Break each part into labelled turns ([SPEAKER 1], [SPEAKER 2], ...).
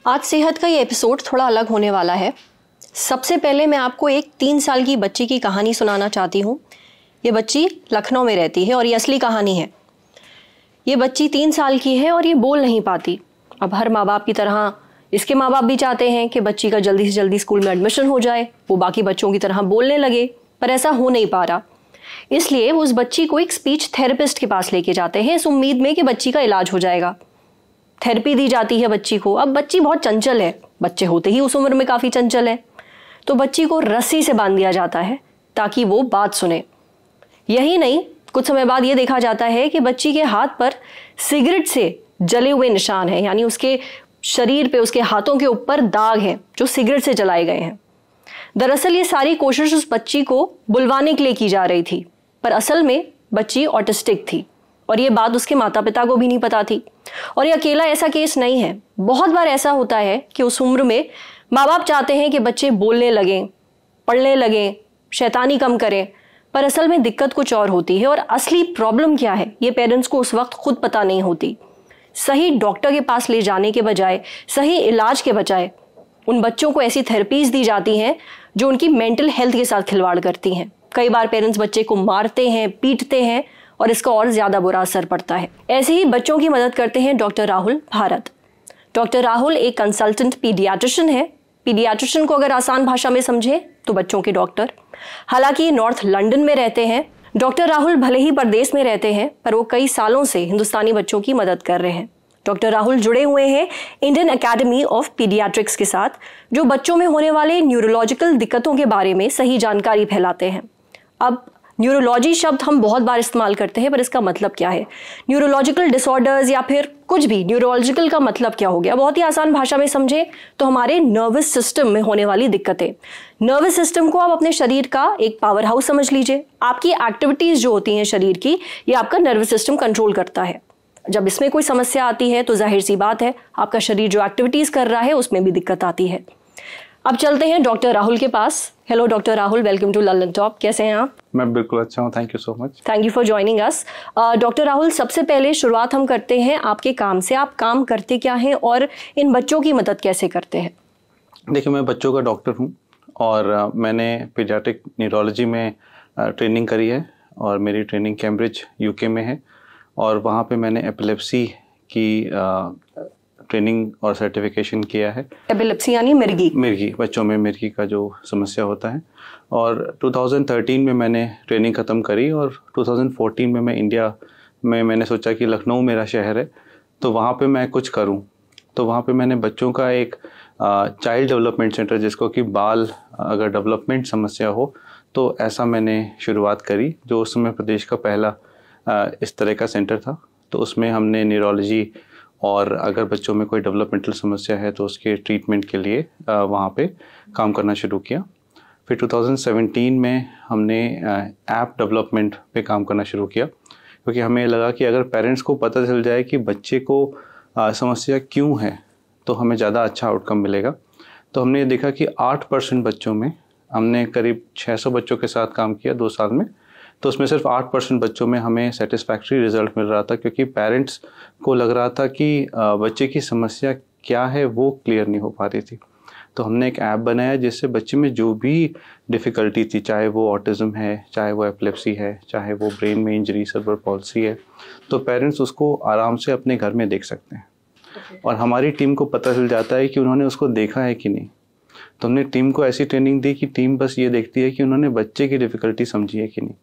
[SPEAKER 1] आज सेहत का ये एपिसोड थोड़ा अलग होने वाला है। सबसे पहले मैं आपको एक 3 साल की बच्ची की कहानी सुनाना चाहती हूँ। ये बच्ची लखनऊ में रहती है और ये असली कहानी है। ये बच्ची 3 साल की है और ये बोल नहीं पाती। अब हर माँ बाप की तरह इसके माँ बाप भी चाहते हैं कि बच्ची का जल्दी से जल्दी स्कूल में एडमिशन हो जाए, वो बाकी बच्चों की तरह बोलने लगे, पर ऐसा हो नहीं पा रहा। इसलिए वो उस बच्ची को एक स्पीच थेरेपिस्ट के पास लेके जाते हैं इस उम्मीद में कि बच्ची का इलाज हो जाएगा। थेरेपी दी जाती है बच्ची को। अब बच्ची बहुत चंचल है, बच्चे होते ही उस उम्र में काफ़ी चंचल है, तो बच्ची को रस्सी से बांध दिया जाता है ताकि वो बात सुने। यही नहीं, कुछ समय बाद ये देखा जाता है कि बच्ची के हाथ पर सिगरेट से जले हुए निशान हैं, यानी उसके शरीर पे, उसके हाथों के ऊपर दाग हैं जो सिगरेट से जलाए गए हैं। दरअसल ये सारी कोशिश उस बच्ची को बुलवाने के लिए की जा रही थी, पर असल में बच्ची ऑटिस्टिक थी और ये बात उसके माता पिता को भी नहीं पता थी। और ये अकेला ऐसा केस नहीं है, बहुत बार ऐसा होता है कि उस उम्र में माँ बाप चाहते हैं कि बच्चे बोलने लगें, पढ़ने लगें, शैतानी कम करें, पर असल में दिक्कत कुछ और होती है। और असली प्रॉब्लम क्या है ये पेरेंट्स को उस वक्त खुद पता नहीं होती। सही डॉक्टर के पास ले जाने के बजाय, सही इलाज के बजाय उन बच्चों को ऐसी थेरेपीज दी जाती हैं जो उनकी मेंटल हेल्थ के साथ खिलवाड़ करती हैं। कई बार पेरेंट्स बच्चे को मारते हैं, पीटते हैं और इसका और ज़्यादा बुरा असर पड़ता है। ऐसे ही बच्चों की मदद करते हैं डॉक्टर राहुल भारत। डॉक्टर राहुल एक कंसल्टेंट पीडियाट्रिशियन है। पीडियाट्रिशियन को अगर आसान भाषा में समझे तो बच्चों के डॉक्टर। हालांकि नॉर्थ लंदन में रहते हैं। डॉक्टर राहुल भले ही परदेश में रहते हैं, पर वो कई सालों से हिंदुस्तानी बच्चों की मदद कर रहे हैं। डॉक्टर राहुल जुड़े हुए हैं इंडियन एकेडमी ऑफ पीडियाट्रिक्स के साथ, जो बच्चों में होने वाले न्यूरोलॉजिकल दिक्कतों के बारे में सही जानकारी फैलाते हैं। अब न्यूरोलॉजी शब्द हम बहुत बार इस्तेमाल करते हैं, पर इसका मतलब क्या है? न्यूरोलॉजिकल डिसऑर्डर्स या फिर कुछ भी, न्यूरोलॉजिकल का मतलब क्या हो गया? बहुत ही आसान भाषा में समझे तो हमारे नर्वस सिस्टम में होने वाली दिक्कतें। नर्वस सिस्टम को आप अपने शरीर का एक पावर हाउस समझ लीजिए। आपकी एक्टिविटीज जो होती हैं शरीर की, ये आपका नर्वस सिस्टम कंट्रोल करता है। जब इसमें कोई समस्या आती है तो जाहिर सी बात है आपका शरीर जो एक्टिविटीज कर रहा है उसमें भी दिक्कत आती है। अब चलते हैं डॉक्टर राहुल के पास। Hello doctor Rahul, welcome to London top. कैसे हैं आप?
[SPEAKER 2] मैं बिल्कुल अच्छा हूँ, thank you so much.
[SPEAKER 1] Thank you for joining us. Doctor Rahul, सबसे पहले शुरुआत हम करते हैं आपके काम से। आप काम करते क्या हैं और इन बच्चों की मदद कैसे करते हैं?
[SPEAKER 2] देखिए, मैं बच्चों का डॉक्टर हूँ और मैंने पीडियाट्रिक न्यूरोलॉजी में ट्रेनिंग करी है और मेरी ट्रेनिंग कैम्ब्रिज यूके में है और वहाँ पे मैंने एपिलेप्सी की ट्रेनिंग और सर्टिफिकेशन किया है।
[SPEAKER 1] एपिलेप्सी यानी मिर्गी?
[SPEAKER 2] बच्चों में मिर्गी का जो समस्या होता है। और 2013 में मैंने ट्रेनिंग ख़त्म करी और 2014 में मैं इंडिया में मैंने सोचा कि लखनऊ मेरा शहर है तो वहाँ पे मैं कुछ करूँ। तो वहाँ पे मैंने बच्चों का एक चाइल्ड डेवलपमेंट सेंटर, जिसको कि बाल अगर डेवलपमेंट समस्या हो तो ऐसा मैंने शुरुआत करी, जो उस समय प्रदेश का पहला इस तरह का सेंटर था। तो उसमें हमने न्यूरोलॉजी और अगर बच्चों में कोई डेवलपमेंटल समस्या है तो उसके ट्रीटमेंट के लिए वहाँ पे काम करना शुरू किया। फिर 2017 में हमने ऐप डेवलपमेंट पे काम करना शुरू किया, क्योंकि हमें लगा कि अगर पेरेंट्स को पता चल जाए कि बच्चे को समस्या क्यों है तो हमें ज़्यादा अच्छा आउटकम मिलेगा। तो हमने देखा कि 8% बच्चों में, हमने करीब 600 बच्चों के साथ काम किया 2 साल में, तो उसमें सिर्फ 8% बच्चों में हमें सेटिस्फैक्ट्री रिजल्ट मिल रहा था, क्योंकि पेरेंट्स को लग रहा था कि बच्चे की समस्या क्या है वो क्लियर नहीं हो पा रही थी। तो हमने एक ऐप बनाया जिससे बच्चे में जो भी डिफ़िकल्टी थी, चाहे वो ऑटिज़म है, चाहे वो एपिलेप्सी है, चाहे वो ब्रेन में इंजरी, सर्बर पॉल्सी है, तो पेरेंट्स उसको आराम से अपने घर में देख सकते हैं। और हमारी टीम को पता चल जाता है कि उन्होंने उसको देखा है कि नहीं। तो हमने टीम को ऐसी ट्रेनिंग दी कि टीम बस ये देखती है कि उन्होंने बच्चे की डिफ़िकल्टी समझी है कि नहीं।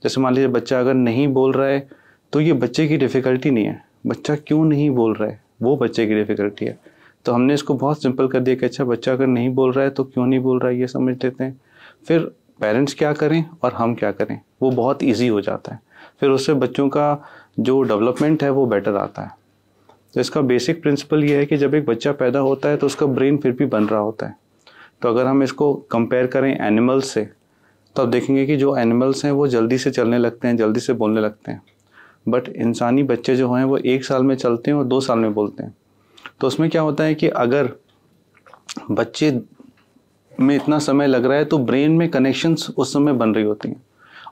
[SPEAKER 2] जैसे मान लीजिए बच्चा अगर नहीं बोल रहा है तो ये बच्चे की डिफ़िकल्टी नहीं है, बच्चा क्यों नहीं बोल रहा है वो बच्चे की डिफ़िकल्टी है। तो हमने इसको बहुत सिंपल कर दिया कि अच्छा, बच्चा अगर नहीं बोल रहा है तो क्यों नहीं बोल रहा है ये समझ लेते हैं, फिर पेरेंट्स क्या करें और हम क्या करें, वो बहुत ईजी हो जाता है। फिर उससे बच्चों का जो डेवलपमेंट है वो बेटर आता है। तो इसका बेसिक प्रिंसिपल ये है कि जब एक बच्चा पैदा होता है तो उसका ब्रेन फिर भी बन रहा होता है। तो अगर हम इसको कंपेयर करें एनिमल्स से तो आप देखेंगे कि जो एनिमल्स हैं वो जल्दी से चलने लगते हैं, जल्दी से बोलने लगते हैं, बट इंसानी बच्चे जो हैं वो 1 साल में चलते हैं और 2 साल में बोलते हैं। तो उसमें क्या होता है कि अगर बच्चे में इतना समय लग रहा है तो ब्रेन में कनेक्शंस उस समय बन रही होती हैं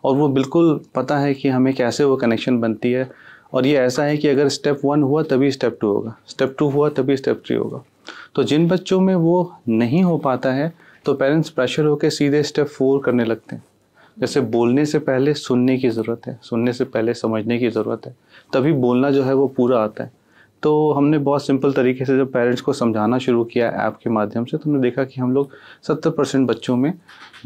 [SPEAKER 2] और वो बिल्कुल पता है कि हमें कैसे वो कनेक्शन बनती है और ये ऐसा है कि अगर स्टेप 1 हुआ तभी स्टेप 2 होगा, स्टेप 2 हुआ तभी स्टेप 3 होगा। तो जिन बच्चों में वो नहीं हो पाता है तो पेरेंट्स प्रेशर होकर सीधे स्टेप 4 करने लगते हैं। जैसे बोलने से पहले सुनने की ज़रूरत है, सुनने से पहले समझने की ज़रूरत है, तभी बोलना जो है वो पूरा आता है। तो हमने बहुत सिंपल तरीके से जब पेरेंट्स को समझाना शुरू किया ऐप के माध्यम से, तो हमने देखा कि हम लोग 70% बच्चों में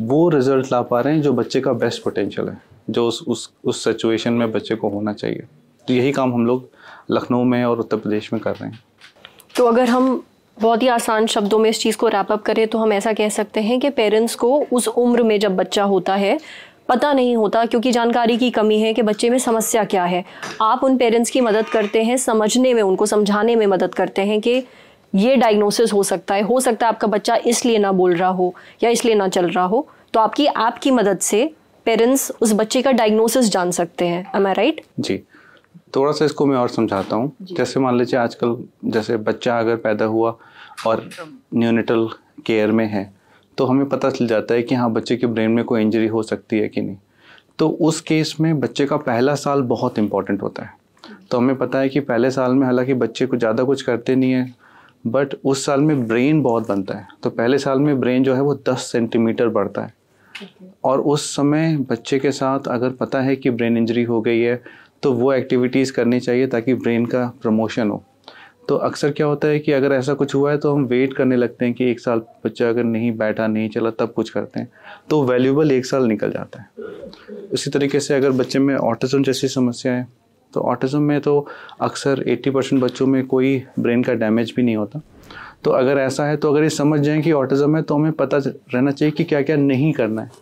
[SPEAKER 2] वो रिज़ल्ट ला पा रहे हैं जो बच्चे का बेस्ट पोटेंशियल है, जो उस सिचुएशन में बच्चे को होना चाहिए। तो यही काम हम लोग लखनऊ में और उत्तर प्रदेश में कर रहे हैं।
[SPEAKER 1] तो अगर हम बहुत ही आसान शब्दों में इस चीज़ को रैप अप करें तो हम ऐसा कह सकते हैं कि पेरेंट्स को उस उम्र में जब बच्चा होता है पता नहीं होता, क्योंकि जानकारी की कमी है कि बच्चे में समस्या क्या है। आप उन पेरेंट्स की मदद करते हैं समझने में, उनको समझाने में मदद करते हैं कि ये डायग्नोसिस हो सकता है आपका बच्चा इसलिए ना बोल रहा हो या इसलिए ना चल रहा हो। तो आपकी ऐप की मदद से पेरेंट्स उस बच्चे का डायग्नोसिस जान सकते हैं। एम आई राइट?
[SPEAKER 2] जी, थोड़ा सा इसको मैं और समझाता हूँ। जैसे मान लीजिए आजकल जैसे बच्चा अगर पैदा हुआ और न्यूनेटल केयर में है तो हमें पता चल जाता है कि हाँ बच्चे के ब्रेन में कोई इंजरी हो सकती है कि नहीं। तो उस केस में बच्चे का पहला साल बहुत इंपॉर्टेंट होता है। तो हमें पता है कि पहले साल में हालांकि बच्चे को ज़्यादा कुछ करते नहीं है, बट उस साल में ब्रेन बहुत बनता है। तो पहले साल में ब्रेन जो है वो 10 सेंटीमीटर बढ़ता है। और उस समय बच्चे के साथ अगर पता है कि ब्रेन इंजरी हो गई है तो वो एक्टिविटीज़ करनी चाहिए ताकि ब्रेन का प्रमोशन हो। तो अक्सर क्या होता है कि अगर ऐसा कुछ हुआ है तो हम वेट करने लगते हैं कि 1 साल बच्चा अगर नहीं बैठा नहीं चला तब कुछ करते हैं, तो वैल्यूबल 1 साल निकल जाता है। इसी तरीके से अगर बच्चे में ऑटिज्म जैसी समस्या है तो ऑटिज्म में तो अक्सर 80% बच्चों में कोई ब्रेन का डैमेज भी नहीं होता। तो अगर ऐसा है तो अगर ये समझ जाएं कि ऑटिज्म है तो हमें पता रहना चाहिए कि क्या क्या नहीं करना है।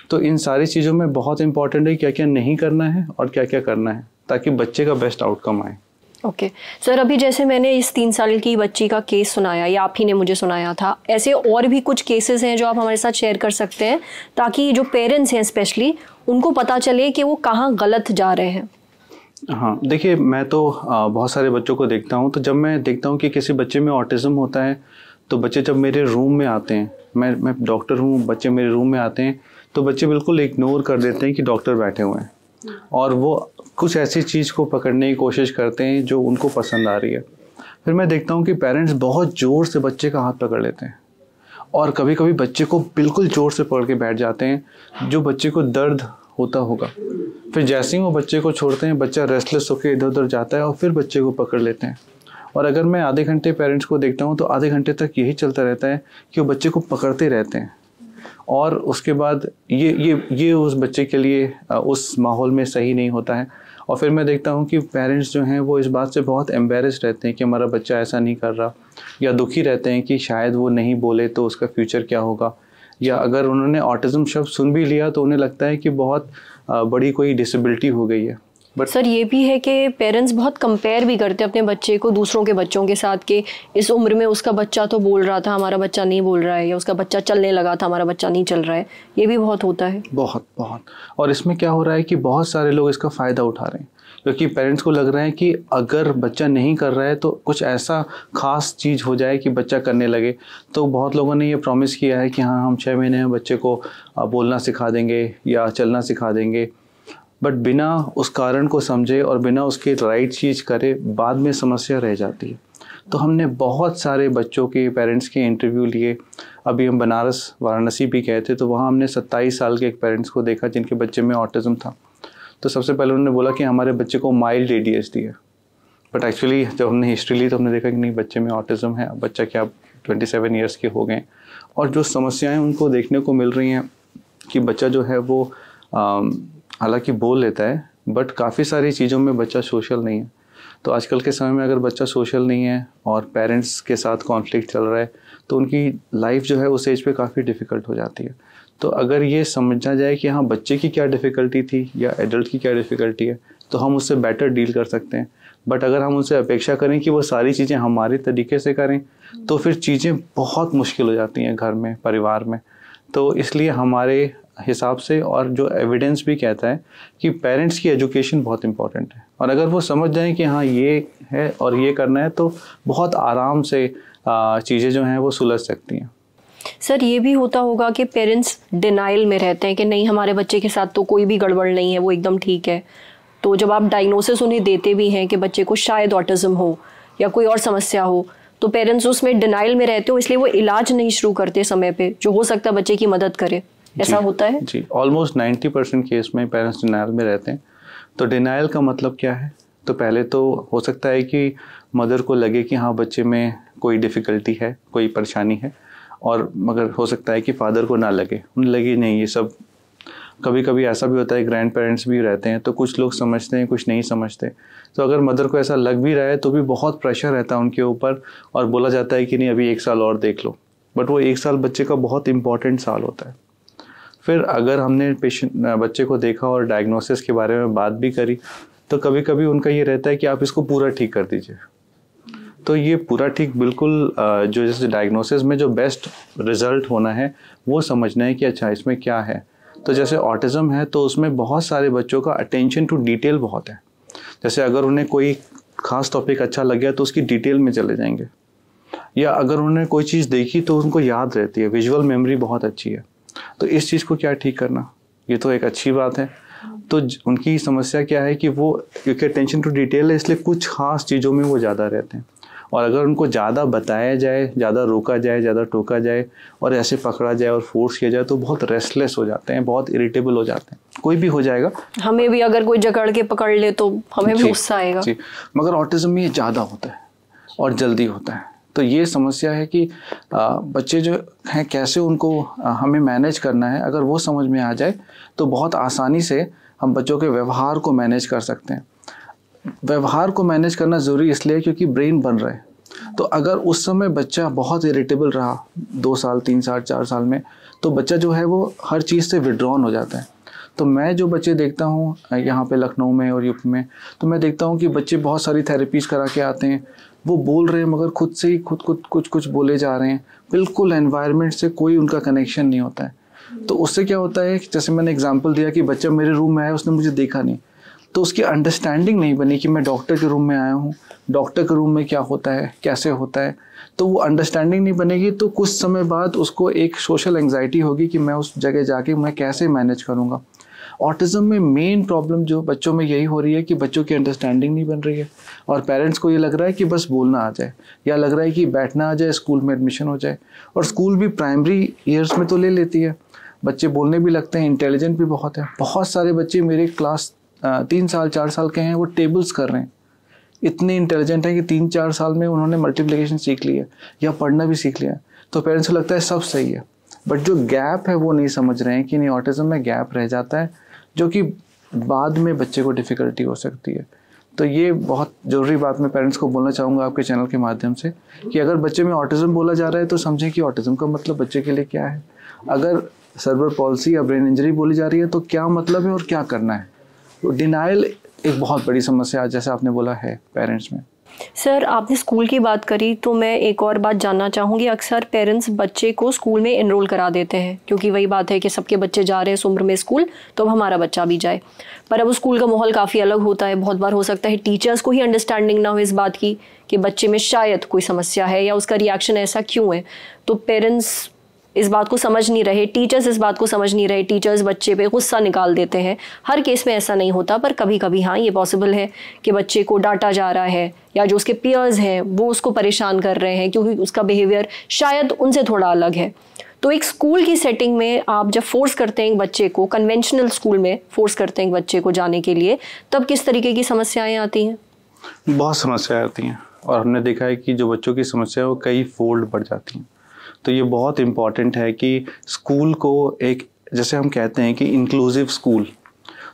[SPEAKER 2] तो इन सारी चीज़ों में बहुत इंपॉर्टेंट है क्या क्या नहीं करना है और क्या क्या करना है ताकि बच्चे का बेस्ट आउटकम आए।
[SPEAKER 1] ओके सर, अभी जैसे मैंने इस 3 साल की बच्ची का केस सुनाया या आप ही ने मुझे सुनाया था, ऐसे और भी कुछ केसेस हैं जो आप हमारे साथ शेयर कर सकते हैं ताकि जो पेरेंट्स हैं स्पेशली उनको पता चले कि वो कहाँ गलत जा रहे हैं।
[SPEAKER 2] हाँ देखिए, मैं तो बहुत सारे बच्चों को देखता हूँ। तो जब मैं देखता हूँ कि किसी बच्चे में ऑटिज्म होता है तो बच्चे जब मेरे रूम में आते हैं, मैं डॉक्टर हूँ, बच्चे मेरे रूम में आते हैं तो बच्चे बिल्कुल इग्नोर कर देते हैं कि डॉक्टर बैठे हुए हैं और वो कुछ ऐसी चीज़ को पकड़ने की कोशिश करते हैं जो उनको पसंद आ रही है। फिर मैं देखता हूँ कि पेरेंट्स बहुत ज़ोर से बच्चे का हाथ पकड़ लेते हैं और कभी कभी बच्चे को बिल्कुल ज़ोर से पकड़ के बैठ जाते हैं जो बच्चे को दर्द होता होगा। फिर जैसे ही वो बच्चे को छोड़ते हैं बच्चा रेस्टलेस होकर इधर उधर जाता है और फिर बच्चे को पकड़ लेते हैं। और अगर मैं आधे घंटे पेरेंट्स को देखता हूँ तो आधे घंटे तक यही चलता रहता है कि वो बच्चे को पकड़ते रहते हैं और उसके बाद ये उस बच्चे के लिए उस माहौल में सही नहीं होता है। और फिर मैं देखता हूँ कि पेरेंट्स जो हैं वो इस बात से बहुत एम्बेरस्ड रहते हैं कि हमारा बच्चा ऐसा नहीं कर रहा, या दुखी रहते हैं कि शायद वो नहीं बोले तो उसका फ्यूचर क्या होगा, या अगर उन्होंने ऑटिज्म शब्द सुन भी लिया तो उन्हें लगता है कि बहुत बड़ी कोई डिसेबिलिटी हो गई है।
[SPEAKER 1] बट सर ये भी है कि पेरेंट्स बहुत कंपेयर भी करते हैं अपने बच्चे को दूसरों के बच्चों के साथ कि इस उम्र में उसका बच्चा तो बोल रहा था, हमारा बच्चा नहीं बोल रहा है, या उसका बच्चा चलने लगा था, हमारा बच्चा नहीं चल रहा है। ये भी बहुत होता है। बहुत।
[SPEAKER 2] और इसमें क्या हो रहा है कि बहुत सारे लोग इसका फ़ायदा उठा रहे हैं क्योंकि पेरेंट्स को लग रहा है कि अगर बच्चा नहीं कर रहा है तो कुछ ऐसा खास चीज़ हो जाए कि बच्चा करने लगे। तो बहुत लोगों ने ये प्रॉमिस किया है कि हाँ हम 6 महीने में बच्चे को बोलना सिखा देंगे या चलना सिखा देंगे, बट बिना उस कारण को समझे और बिना उसके राइट चीज़ करे बाद में समस्या रह जाती है। तो हमने बहुत सारे बच्चों के पेरेंट्स के इंटरव्यू लिए। अभी हम बनारस वाराणसी भी गए थे तो वहाँ हमने 27 साल के एक पेरेंट्स को देखा जिनके बच्चे में ऑटिज्म था। तो सबसे पहले उन्होंने बोला कि हमारे बच्चे को माइल्ड ADHD है, बट एक्चुअली जब हमने हिस्ट्री ली तो हमने देखा कि नहीं, बच्चे में ऑटिज्म है। बच्चा क्या 27 ईयर्स के हो गए और जो समस्याएं उनको देखने को मिल रही हैं कि बच्चा जो है वो हालांकि बोल लेता है बट काफ़ी सारी चीज़ों में बच्चा सोशल नहीं है। तो आजकल के समय में अगर बच्चा सोशल नहीं है और पेरेंट्स के साथ कॉन्फ्लिक्ट चल रहा है तो उनकी लाइफ जो है उस एज पे काफ़ी डिफ़िकल्ट हो जाती है। तो अगर ये समझा जाए कि हाँ बच्चे की क्या डिफ़िकल्टी थी या एडल्ट की क्या डिफ़िकल्टी है तो हम उससे बेटर डील कर सकते हैं। बट अगर हम उनसे अपेक्षा करें कि वो सारी चीज़ें हमारे तरीके से करें तो फिर चीज़ें बहुत मुश्किल हो जाती हैं घर में, परिवार में। तो इसलिए हमारे हिसाब से और जो एविडेंस भी कहता है कि पेरेंट्स की एजुकेशन बहुत इंपॉर्टेंट है और अगर वो समझ जाएं कि हाँ ये है और ये करना है तो बहुत आराम से चीज़ें जो हैं वो सुलझ सकती हैं।
[SPEAKER 1] सर ये भी होता होगा कि पेरेंट्स डिनाइल में रहते हैं कि नहीं हमारे बच्चे के साथ तो कोई भी गड़बड़ नहीं है, वो एकदम ठीक है, तो जब आप डायग्नोसिस उन्हें देते भी हैं कि बच्चे को शायद ऑटिज्म हो या कोई और समस्या हो, तो पेरेंट्स उसमें डिनाइल में रहते हो, इसलिए वो इलाज नहीं शुरू करते समय पे, जो हो सकता है बच्चे की मदद करे। ऐसा होता है
[SPEAKER 2] जी, ऑलमोस्ट 90% केस में पेरेंट्स डिनाइल में रहते हैं। तो डिनाइल का मतलब क्या है? तो पहले तो हो सकता है कि मदर को लगे कि हाँ बच्चे में कोई डिफ़िकल्टी है, कोई परेशानी है, और मगर हो सकता है कि फादर को ना लगे, उन्हें लगे नहीं ये सब। कभी कभी ऐसा भी होता है, ग्रैंड पेरेंट्स भी रहते हैं, तो कुछ लोग समझते हैं, कुछ नहीं समझते। तो अगर मदर को ऐसा लग भी रहा है तो भी बहुत प्रेशर रहता है उनके ऊपर, और बोला जाता है कि नहीं अभी 1 साल और देख लो। बट वो 1 साल बच्चे का बहुत इंपॉर्टेंट साल होता है। फिर अगर हमने बच्चे को देखा और डायग्नोसिस के बारे में बात भी करी, तो कभी कभी उनका ये रहता है कि आप इसको पूरा ठीक कर दीजिए। तो ये पूरा ठीक बिल्कुल जो जैसे डायग्नोसिस में जो बेस्ट रिजल्ट होना है वो समझना है कि अच्छा इसमें क्या है। तो जैसे ऑटिज़म है तो उसमें बहुत सारे बच्चों का अटेंशन टू डिटेल बहुत है। जैसे अगर उन्हें कोई ख़ास टॉपिक अच्छा लग गया तो उसकी डिटेल में चले जाएंगे, या अगर उन्होंने कोई चीज़ देखी तो उनको याद रहती है, विजुअल मेमोरी बहुत अच्छी है। तो इस चीज़ को क्या ठीक करना, ये तो एक अच्छी बात है। तो उनकी समस्या क्या है कि वो क्योंकि अटेंशन टू डिटेल है इसलिए कुछ ख़ास चीज़ों में वो ज़्यादा रहते हैं, और अगर उनको ज़्यादा बताया जाए, ज़्यादा रोका जाए, ज़्यादा टोका जाए और ऐसे पकड़ा जाए और फोर्स किया जाए तो बहुत रेस्टलेस हो जाते हैं, बहुत इरिटेबल हो जाते हैं। कोई भी हो जाएगा, हमें
[SPEAKER 1] भी अगर कोई जकड़ के पकड़ ले तो हमें भी गुस्सा आएगा
[SPEAKER 2] जी। मगर ऑटिज़म में ये ज़्यादा होता है और जल्दी होता है। तो ये समस्या है कि बच्चे जो हैं कैसे उनको हमें मैनेज करना है, अगर वो समझ में आ जाए तो बहुत आसानी से हम बच्चों के व्यवहार को मैनेज कर सकते हैं। व्यवहार को मैनेज करना ज़रूरी इसलिए क्योंकि ब्रेन बन रहा है। तो अगर उस समय बच्चा बहुत इरिटेबल रहा 2 साल 3 साल 4 साल में, तो बच्चा जो है वो हर चीज़ से विड्रॉन हो जाता है। तो मैं जो बच्चे देखता हूँ यहाँ पे लखनऊ में और यूपी में, तो मैं देखता हूँ कि बच्चे बहुत सारी थेरेपीज़ करा के आते हैं, वो बोल रहे हैं मगर खुद से ही खुद कुछ बोले जा रहे हैं, बिल्कुल एनवायरनमेंट से कोई उनका कनेक्शन नहीं होता है। तो उससे क्या होता है, जैसे मैंने एग्जांपल दिया कि बच्चा मेरे रूम में आया, उसने मुझे देखा नहीं, तो उसकी अंडरस्टैंडिंग नहीं बनी कि मैं डॉक्टर के रूम में आया हूँ, डॉक्टर के रूम में क्या होता है, कैसे होता है। तो वो अंडरस्टैंडिंग नहीं बनेगी तो कुछ समय बाद उसको एक सोशल एंग्जाइटी होगी कि मैं उस जगह जाके मैं कैसे मैनेज करूँगा। ऑटिज़म में मेन प्रॉब्लम जो बच्चों में यही हो रही है कि बच्चों की अंडरस्टैंडिंग नहीं बन रही है, और पेरेंट्स को ये लग रहा है कि बस बोलना आ जाए, या लग रहा है कि बैठना आ जाए, स्कूल में एडमिशन हो जाए। और स्कूल भी प्राइमरी ईयर्स में तो ले लेती है, बच्चे बोलने भी लगते हैं, इंटेलिजेंट भी बहुत है। बहुत सारे बच्चे मेरे क्लास 3 साल 4 साल के हैं, वो टेबल्स कर रहे हैं, इतने इंटेलिजेंट हैं कि 3-4 साल में उन्होंने मल्टीप्लिकेशन सीख लिया या पढ़ना भी सीख लिया। तो पेरेंट्स को लगता है सब सही है, बट जो गैप है वो नहीं समझ रहे हैं कि नहीं, ऑटिज़म में गैप रह जाता है जो कि बाद में बच्चे को डिफ़िकल्टी हो सकती है। तो ये बहुत ज़रूरी बात मैं पेरेंट्स को बोलना चाहूँगा आपके चैनल के माध्यम से कि अगर बच्चे में ऑटिज़म बोला जा रहा है तो समझें कि ऑटिज़म का मतलब बच्चे के लिए क्या है। अगर सर्वर पॉलिसी या ब्रेन इंजरी बोली जा रही है तो क्या मतलब है और क्या करना है। तो डिनाइल एक बहुत बड़ी समस्या जैसे आपने बोला है पेरेंट्स में।
[SPEAKER 1] सर, आपने स्कूल की बात करी तो मैं एक और बात जानना चाहूँगी। अक्सर पेरेंट्स बच्चे को स्कूल में एनरोल करा देते हैं क्योंकि वही बात है कि सबके बच्चे जा रहे हैं इस उम्र में स्कूल, तो अब हमारा बच्चा भी जाए। पर अब स्कूल का माहौल काफ़ी अलग होता है। बहुत बार हो सकता है टीचर्स को ही अंडरस्टैंडिंग ना हो इस बात की कि बच्चे में शायद कोई समस्या है या उसका रिएक्शन ऐसा क्यों है। तो पेरेंट्स इस बात को समझ नहीं रहे, टीचर्स इस बात को समझ नहीं रहे, टीचर्स बच्चे पे गुस्सा निकाल देते हैं। हर केस में ऐसा नहीं होता, पर कभी कभी हाँ ये पॉसिबल है कि बच्चे को डांटा जा रहा है या जो उसके पीयर्स हैं वो उसको परेशान कर रहे हैं क्योंकि उसका बिहेवियर शायद उनसे थोड़ा अलग है। तो एक स्कूल की सेटिंग में आप जब फोर्स करते हैं एक बच्चे को, कन्वेंशनल स्कूल में फोर्स करते हैं एक बच्चे को जाने के लिए, तब किस तरीके की समस्याएं आती हैं?
[SPEAKER 2] बहुत समस्याएं आती हैं, और हमने देखा है कि जो बच्चों की समस्या है वो कई फोल्ड बढ़ जाती हैं। तो ये बहुत इम्पॉर्टेंट है कि स्कूल को एक, जैसे हम कहते हैं कि इंक्लूसिव स्कूल,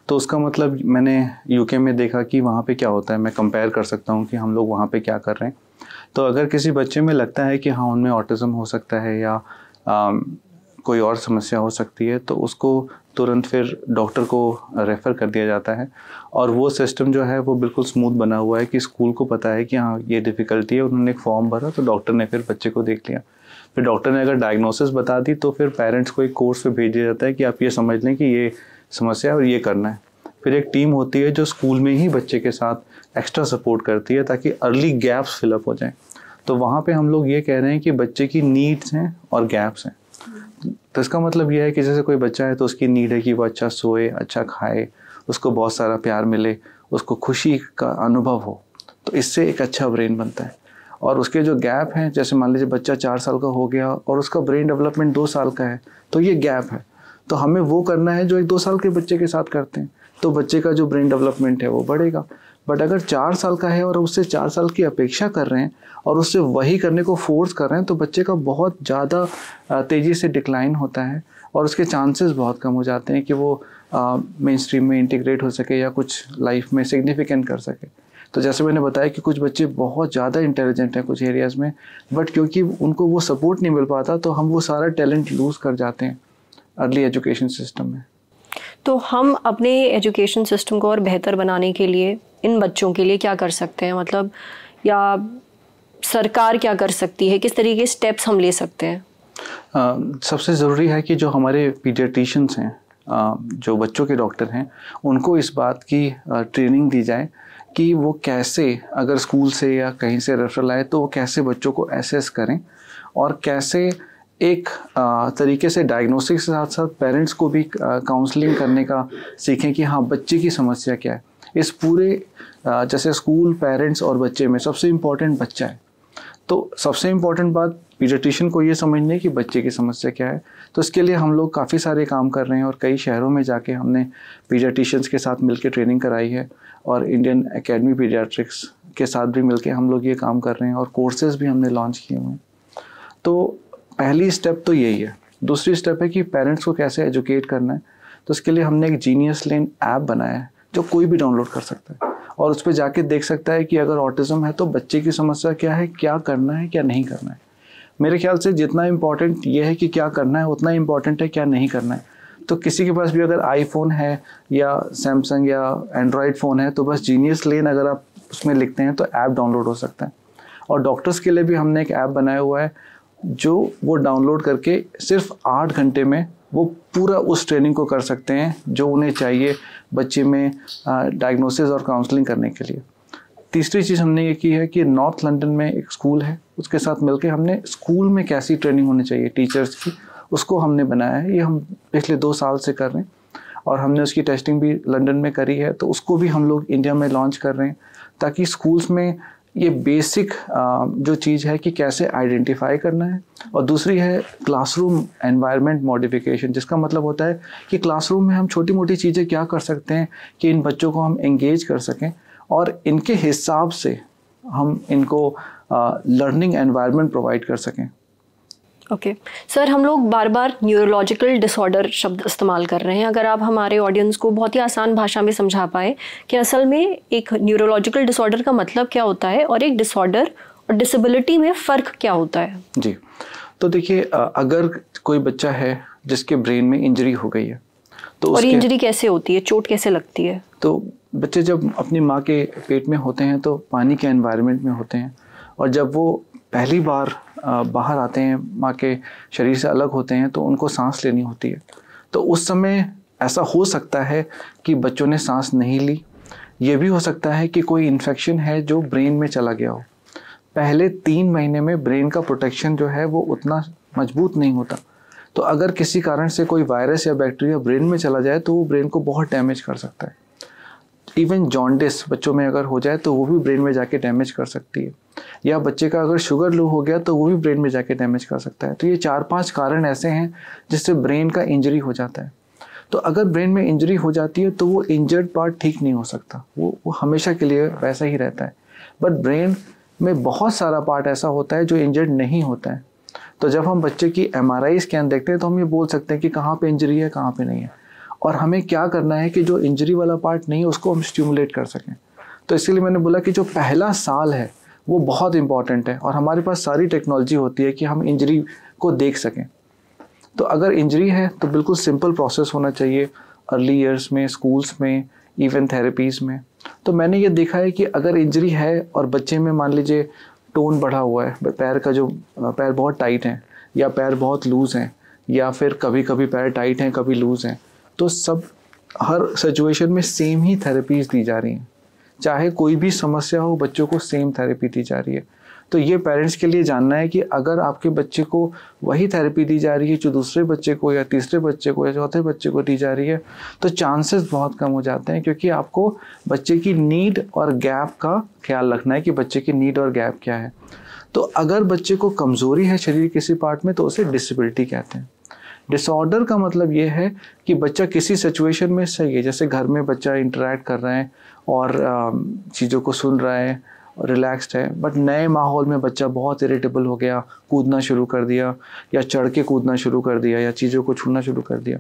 [SPEAKER 2] तो उसका मतलब मैंने यूके में देखा कि वहाँ पे क्या होता है, मैं कंपेयर कर सकता हूँ कि हम लोग वहाँ पे क्या कर रहे हैं। तो अगर किसी बच्चे में लगता है कि हाँ उनमें ऑटिज़म हो सकता है या कोई और समस्या हो सकती है, तो उसको तुरंत फिर डॉक्टर को रेफ़र कर दिया जाता है। और वो सिस्टम जो है वो बिल्कुल स्मूथ बना हुआ है कि स्कूल को पता है कि हाँ ये डिफ़िकल्टी है, उन्होंने एक फॉर्म भरा तो डॉक्टर ने फिर बच्चे को देख लिया, फिर डॉक्टर ने अगर डायग्नोसिस बता दी तो फिर पेरेंट्स को एक कोर्स पे भेज दिया जाता है कि आप ये समझ लें कि ये समस्या है और ये करना है। फिर एक टीम होती है जो स्कूल में ही बच्चे के साथ एक्स्ट्रा सपोर्ट करती है ताकि अर्ली गैप्स फिलअप हो जाएं। तो वहाँ पे हम लोग ये कह रहे हैं कि बच्चे की नीड्स हैं और गैप्स हैं। तो इसका मतलब ये है कि जैसे कोई बच्चा है तो उसकी नीड है कि वो अच्छा सोए, अच्छा खाए, उसको बहुत सारा प्यार मिले, उसको खुशी का अनुभव हो, तो इससे एक अच्छा ब्रेन बनता है। और उसके जो गैप हैं, जैसे मान लीजिए बच्चा 4 साल का हो गया और उसका ब्रेन डेवलपमेंट 2 साल का है, तो ये गैप है। तो हमें वो करना है जो एक 2 साल के बच्चे के साथ करते हैं, तो बच्चे का जो ब्रेन डेवलपमेंट है वो बढ़ेगा। बट अगर 4 साल का है और उससे 4 साल की अपेक्षा कर रहे हैं और उससे वही करने को फोर्स कर रहे हैं, तो बच्चे का बहुत ज़्यादा तेज़ी से डिक्लाइन होता है और उसके चांसेस बहुत कम हो जाते हैं कि वो मेन स्ट्रीम में इंटीग्रेट हो सके या कुछ लाइफ में सिग्निफिकेंट कर सके। तो जैसे मैंने बताया कि कुछ बच्चे बहुत ज़्यादा इंटेलिजेंट हैं कुछ एरियाज़ में, बट क्योंकि उनको वो सपोर्ट नहीं मिल पाता तो हम वो सारा टैलेंट लूज़ कर जाते हैं अर्ली एजुकेशन सिस्टम में।
[SPEAKER 1] तो हम अपने एजुकेशन सिस्टम को और बेहतर बनाने के लिए इन बच्चों के लिए क्या कर सकते हैं, मतलब या सरकार क्या कर सकती है, किस तरीके स्टेप्स हम ले सकते हैं?
[SPEAKER 2] सबसे ज़रूरी है कि जो हमारे पीडियाट्रिशियंस हैं, जो बच्चों के डॉक्टर हैं, उनको इस बात की ट्रेनिंग दी जाए कि वो कैसे, अगर स्कूल से या कहीं से रेफरल आए तो वो कैसे बच्चों को एसेस करें और कैसे एक तरीके से डायग्नोसिस के साथ साथ पेरेंट्स को भी काउंसलिंग करने का सीखें कि हाँ बच्चे की समस्या क्या है। इस पूरे जैसे स्कूल, पेरेंट्स और बच्चे में सबसे इम्पोर्टेंट बच्चा है, तो सबसे इम्पोर्टेंट बात पीडियाट्रिशियन को ये समझनी है कि बच्चे की समस्या क्या है। तो इसके लिए हम लोग काफ़ी सारे काम कर रहे हैं और कई शहरों में जाके हमने पीडियाट्रिशियंस के साथ मिलकर ट्रेनिंग कराई है और इंडियन एकेडमी पीडियाट्रिक्स के साथ भी मिलके हम लोग ये काम कर रहे हैं और कोर्सेज भी हमने लॉन्च किए हुए हैं। तो पहली स्टेप तो यही है। दूसरी स्टेप है कि पेरेंट्स को कैसे एजुकेट करना है। तो इसके लिए हमने एक जीनियस लेन ऐप बनाया है जो कोई भी डाउनलोड कर सकता है और उस पर जाके देख सकता है कि अगर ऑटिज्म है तो बच्चे की समस्या क्या है, क्या करना है, क्या नहीं करना है। मेरे ख्याल से जितना इम्पोर्टेंट ये है कि क्या करना है, उतना इम्पोर्टेंट है क्या नहीं करना है। तो किसी के पास भी अगर आईफोन है या सैमसंग या एंड्रॉयड फ़ोन है तो बस जीनियस लेन अगर आप उसमें लिखते हैं तो ऐप डाउनलोड हो सकता है। और डॉक्टर्स के लिए भी हमने एक ऐप बनाया हुआ है जो वो डाउनलोड करके सिर्फ 8 घंटे में वो पूरा उस ट्रेनिंग को कर सकते हैं जो उन्हें चाहिए बच्चे में डायग्नोसिस और काउंसलिंग करने के लिए। तीसरी चीज़ हमने ये की है कि नॉर्थ लंदन में एक स्कूल है, उसके साथ मिलकर हमने स्कूल में कैसी ट्रेनिंग होनी चाहिए टीचर्स की, उसको हमने बनाया है। ये हम पिछले 2 साल से कर रहे हैं और हमने उसकी टेस्टिंग भी लंदन में करी है, तो उसको भी हम लोग इंडिया में लॉन्च कर रहे हैं ताकि स्कूल्स में ये बेसिक जो चीज़ है कि कैसे आइडेंटिफाई करना है। और दूसरी है क्लासरूम एनवायरनमेंट मॉडिफिकेशन, जिसका मतलब होता है कि क्लासरूम में हम छोटी मोटी चीज़ें क्या कर सकते हैं कि इन बच्चों को हम एंगेज कर सकें और इनके हिसाब से हम इनको लर्निंग एनवायरनमेंट प्रोवाइड कर सकें।
[SPEAKER 1] ओके सर, हम लोग बार बार न्यूरोलॉजिकल डिसऑर्डर शब्द इस्तेमाल कर रहे हैं। अगर आप हमारे ऑडियंस को बहुत ही आसान भाषा में समझा पाए कि असल में एक न्यूरोलॉजिकल डिसऑर्डर का मतलब क्या होता है और एक डिसऑर्डर और डिसेबिलिटी में फ़र्क क्या होता है? जी,
[SPEAKER 2] तो देखिए, अगर कोई बच्चा है जिसके ब्रेन में इंजरी हो गई है तो
[SPEAKER 1] और इंजरी कैसे होती है, चोट कैसे लगती है?
[SPEAKER 2] तो बच्चे जब अपनी माँ के पेट में होते हैं तो पानी के एनवायरनमेंट में होते हैं और जब वो पहली बार बाहर आते हैं, माँ के शरीर से अलग होते हैं, तो उनको सांस लेनी होती है। तो उस समय ऐसा हो सकता है कि बच्चों ने सांस नहीं ली। ये भी हो सकता है कि कोई इन्फेक्शन है जो ब्रेन में चला गया हो। पहले 3 महीने में ब्रेन का प्रोटेक्शन जो है वो उतना मजबूत नहीं होता, तो अगर किसी कारण से कोई वायरस या बैक्टीरिया ब्रेन में चला जाए तो वो ब्रेन को बहुत डैमेज कर सकता है। इवन जॉन्डिस बच्चों में अगर हो जाए तो वो भी ब्रेन में जाके डैमेज कर सकती है, या बच्चे का अगर शुगर लो हो गया तो वो भी ब्रेन में जाके डैमेज कर सकता है। तो ये 4-5 कारण ऐसे हैं जिससे ब्रेन का इंजरी हो जाता है। तो अगर ब्रेन में इंजरी हो जाती है तो वो इंजर्ड पार्ट ठीक नहीं हो सकता, वो हमेशा के लिए वैसा ही रहता है। बट ब्रेन में बहुत सारा पार्ट ऐसा होता है जो इंजर्ड नहीं होता है। तो जब हम बच्चे की MRI स्कैन देखते हैं तो हम ये बोल सकते हैं कि कहाँ पे इंजरी है, कहाँ पे नहीं है, और हमें क्या करना है कि जो इंजरी वाला पार्ट नहीं है उसको हम स्टिमुलेट कर सकें। तो इसीलिए मैंने बोला कि जो पहला साल है वो बहुत इंपॉर्टेंट है और हमारे पास सारी टेक्नोलॉजी होती है कि हम इंजरी को देख सकें। तो अगर इंजरी है तो बिल्कुल सिंपल प्रोसेस होना चाहिए अर्ली ईयर्स में, स्कूल्स में, इवन थेरेपीज़ में। तो मैंने ये देखा है कि अगर इंजरी है और बच्चे में मान लीजिए टोन बढ़ा हुआ है, पैर का जो पैर बहुत टाइट हैं या पैर बहुत लूज़ हैं या फिर कभी कभी पैर टाइट हैं कभी लूज़ हैं, तो सब हर सिचुएशन में सेम ही थेरेपीज़ दी जा रही हैं। चाहे कोई भी समस्या हो बच्चों को सेम थेरेपी दी जा रही है। तो ये पेरेंट्स के लिए जानना है कि अगर आपके बच्चे को वही थेरेपी दी जा रही है जो दूसरे बच्चे को या तीसरे बच्चे को या चौथे बच्चे को दी जा रही है, तो चांसेस बहुत कम हो जाते हैं, क्योंकि आपको बच्चे की नीड और गैप का ख्याल रखना है कि बच्चे की नीड और गैप क्या है। तो अगर बच्चे को कमज़ोरी है शरीर किसी पार्ट में तो उसे डिसेबिलिटी कहते हैं। डिसऑर्डर का मतलब ये है कि बच्चा किसी सिचुएशन में सही है, जैसे घर में बच्चा इंटरेक्ट कर रहा है और चीज़ों को सुन रहा है और रिलैक्स्ड है, बट नए माहौल में बच्चा बहुत इरिटेबल हो गया, कूदना शुरू कर दिया या चढ़ के कूदना शुरू कर दिया या चीज़ों को छूना शुरू कर दिया।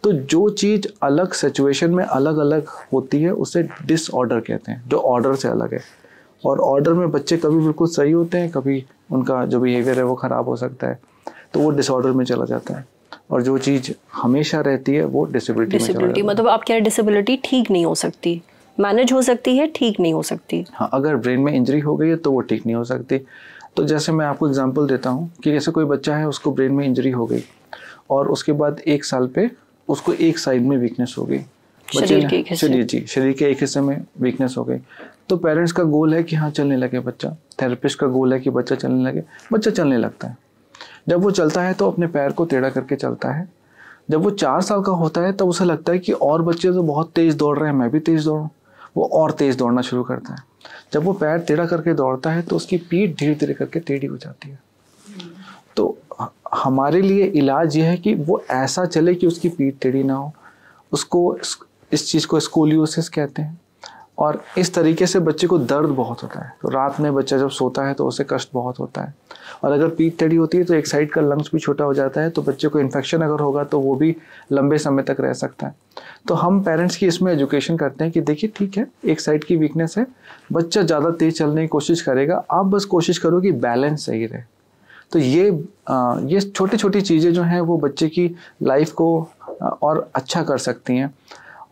[SPEAKER 2] तो जो चीज़ अलग सिचुएशन में अलग अलग होती है उसे डिसऑर्डर कहते हैं, जो ऑर्डर से अलग है। और ऑर्डर में बच्चे कभी बिल्कुल सही होते हैं, कभी उनका जो बिहेवियर है वो ख़राब हो सकता है, तो वो डिसऑर्डर में चला जाता है। और जो चीज़ हमेशा रहती है वो डिसेबिलिटी में चला जाता है।
[SPEAKER 1] मतलब आप कह रहे डिसेबिलिटी ठीक नहीं हो सकती, मैनेज हो सकती है, ठीक नहीं हो सकती।
[SPEAKER 2] हाँ, अगर ब्रेन में इंजरी हो गई है तो वो ठीक नहीं हो सकती। तो जैसे मैं आपको एग्जांपल देता हूँ कि जैसे कोई बच्चा है, उसको ब्रेन में इंजरी हो गई और उसके बाद 1 साल पे उसको एक साइड में वीकनेस हो गई, शरीर के एक हिस्से में वीकनेस हो गई। तो पेरेंट्स का गोल है कि हाँ चलने लगे बच्चा, थेरेपिस्ट का गोल है कि बच्चा चलने लगे। बच्चा चलने लगता है, जब वो चलता है तो अपने पैर को टेढ़ा करके चलता है। जब वो 4 साल का होता है तब उसे लगता है कि और बच्चे तो बहुत तेज़ दौड़ रहे हैं, मैं भी तेज़ दौड़ूं। वो और तेज़ दौड़ना शुरू करता है। जब वो पैर टेढ़ा करके दौड़ता है तो उसकी पीठ धीरे धीरे करके टेढ़ी हो जाती है। तो हमारे लिए इलाज ये है कि वो ऐसा चले कि उसकी पीठ टेढ़ी ना हो। उसको इस चीज़ को स्कोलियोसिस कहते हैं। और इस तरीके से बच्चे को दर्द बहुत होता है। तो रात में बच्चा जब सोता है तो उसे कष्ट बहुत होता है। और अगर पीठ टेढ़ी होती है तो एक साइड का लंग्स भी छोटा हो जाता है, तो बच्चे को इन्फेक्शन अगर होगा तो वो भी लंबे समय तक रह सकता है। तो हम पेरेंट्स की इसमें एजुकेशन करते हैं कि देखिए ठीक है, एक साइड की वीकनेस है, बच्चा ज़्यादा तेज़ चलने की कोशिश करेगा, आप बस कोशिश करो कि बैलेंस सही रहे। तो ये छोटी छोटी चीज़ें जो हैं वो बच्चे की लाइफ को और अच्छा कर सकती हैं।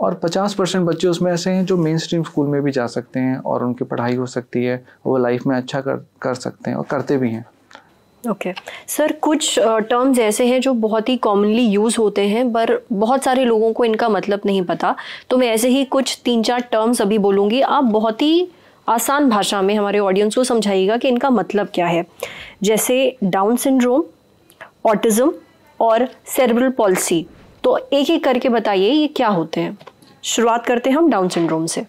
[SPEAKER 2] और 50% बच्चे उसमें ऐसे हैं जो मेन स्ट्रीम स्कूल में भी जा सकते हैं और उनकी पढ़ाई हो सकती है, वो लाइफ में अच्छा कर सकते हैं और करते भी हैं।
[SPEAKER 1] ओके सर, कुछ टर्म्स ऐसे हैं जो बहुत ही कॉमनली यूज़ होते हैं पर बहुत सारे लोगों को इनका मतलब नहीं पता। तो मैं ऐसे ही कुछ 3-4 टर्म्स अभी बोलूँगी, आप बहुत ही आसान भाषा में हमारे ऑडियंस को समझाइएगा कि इनका मतलब क्या है। जैसे डाउन सिंड्रोम, ऑटिज्म और सेरेब्रल पॉल्सी। तो एक एक करके बताइए ये क्या होते हैं। शुरुआत करते हैं हम डाउन सिंड्रोम से।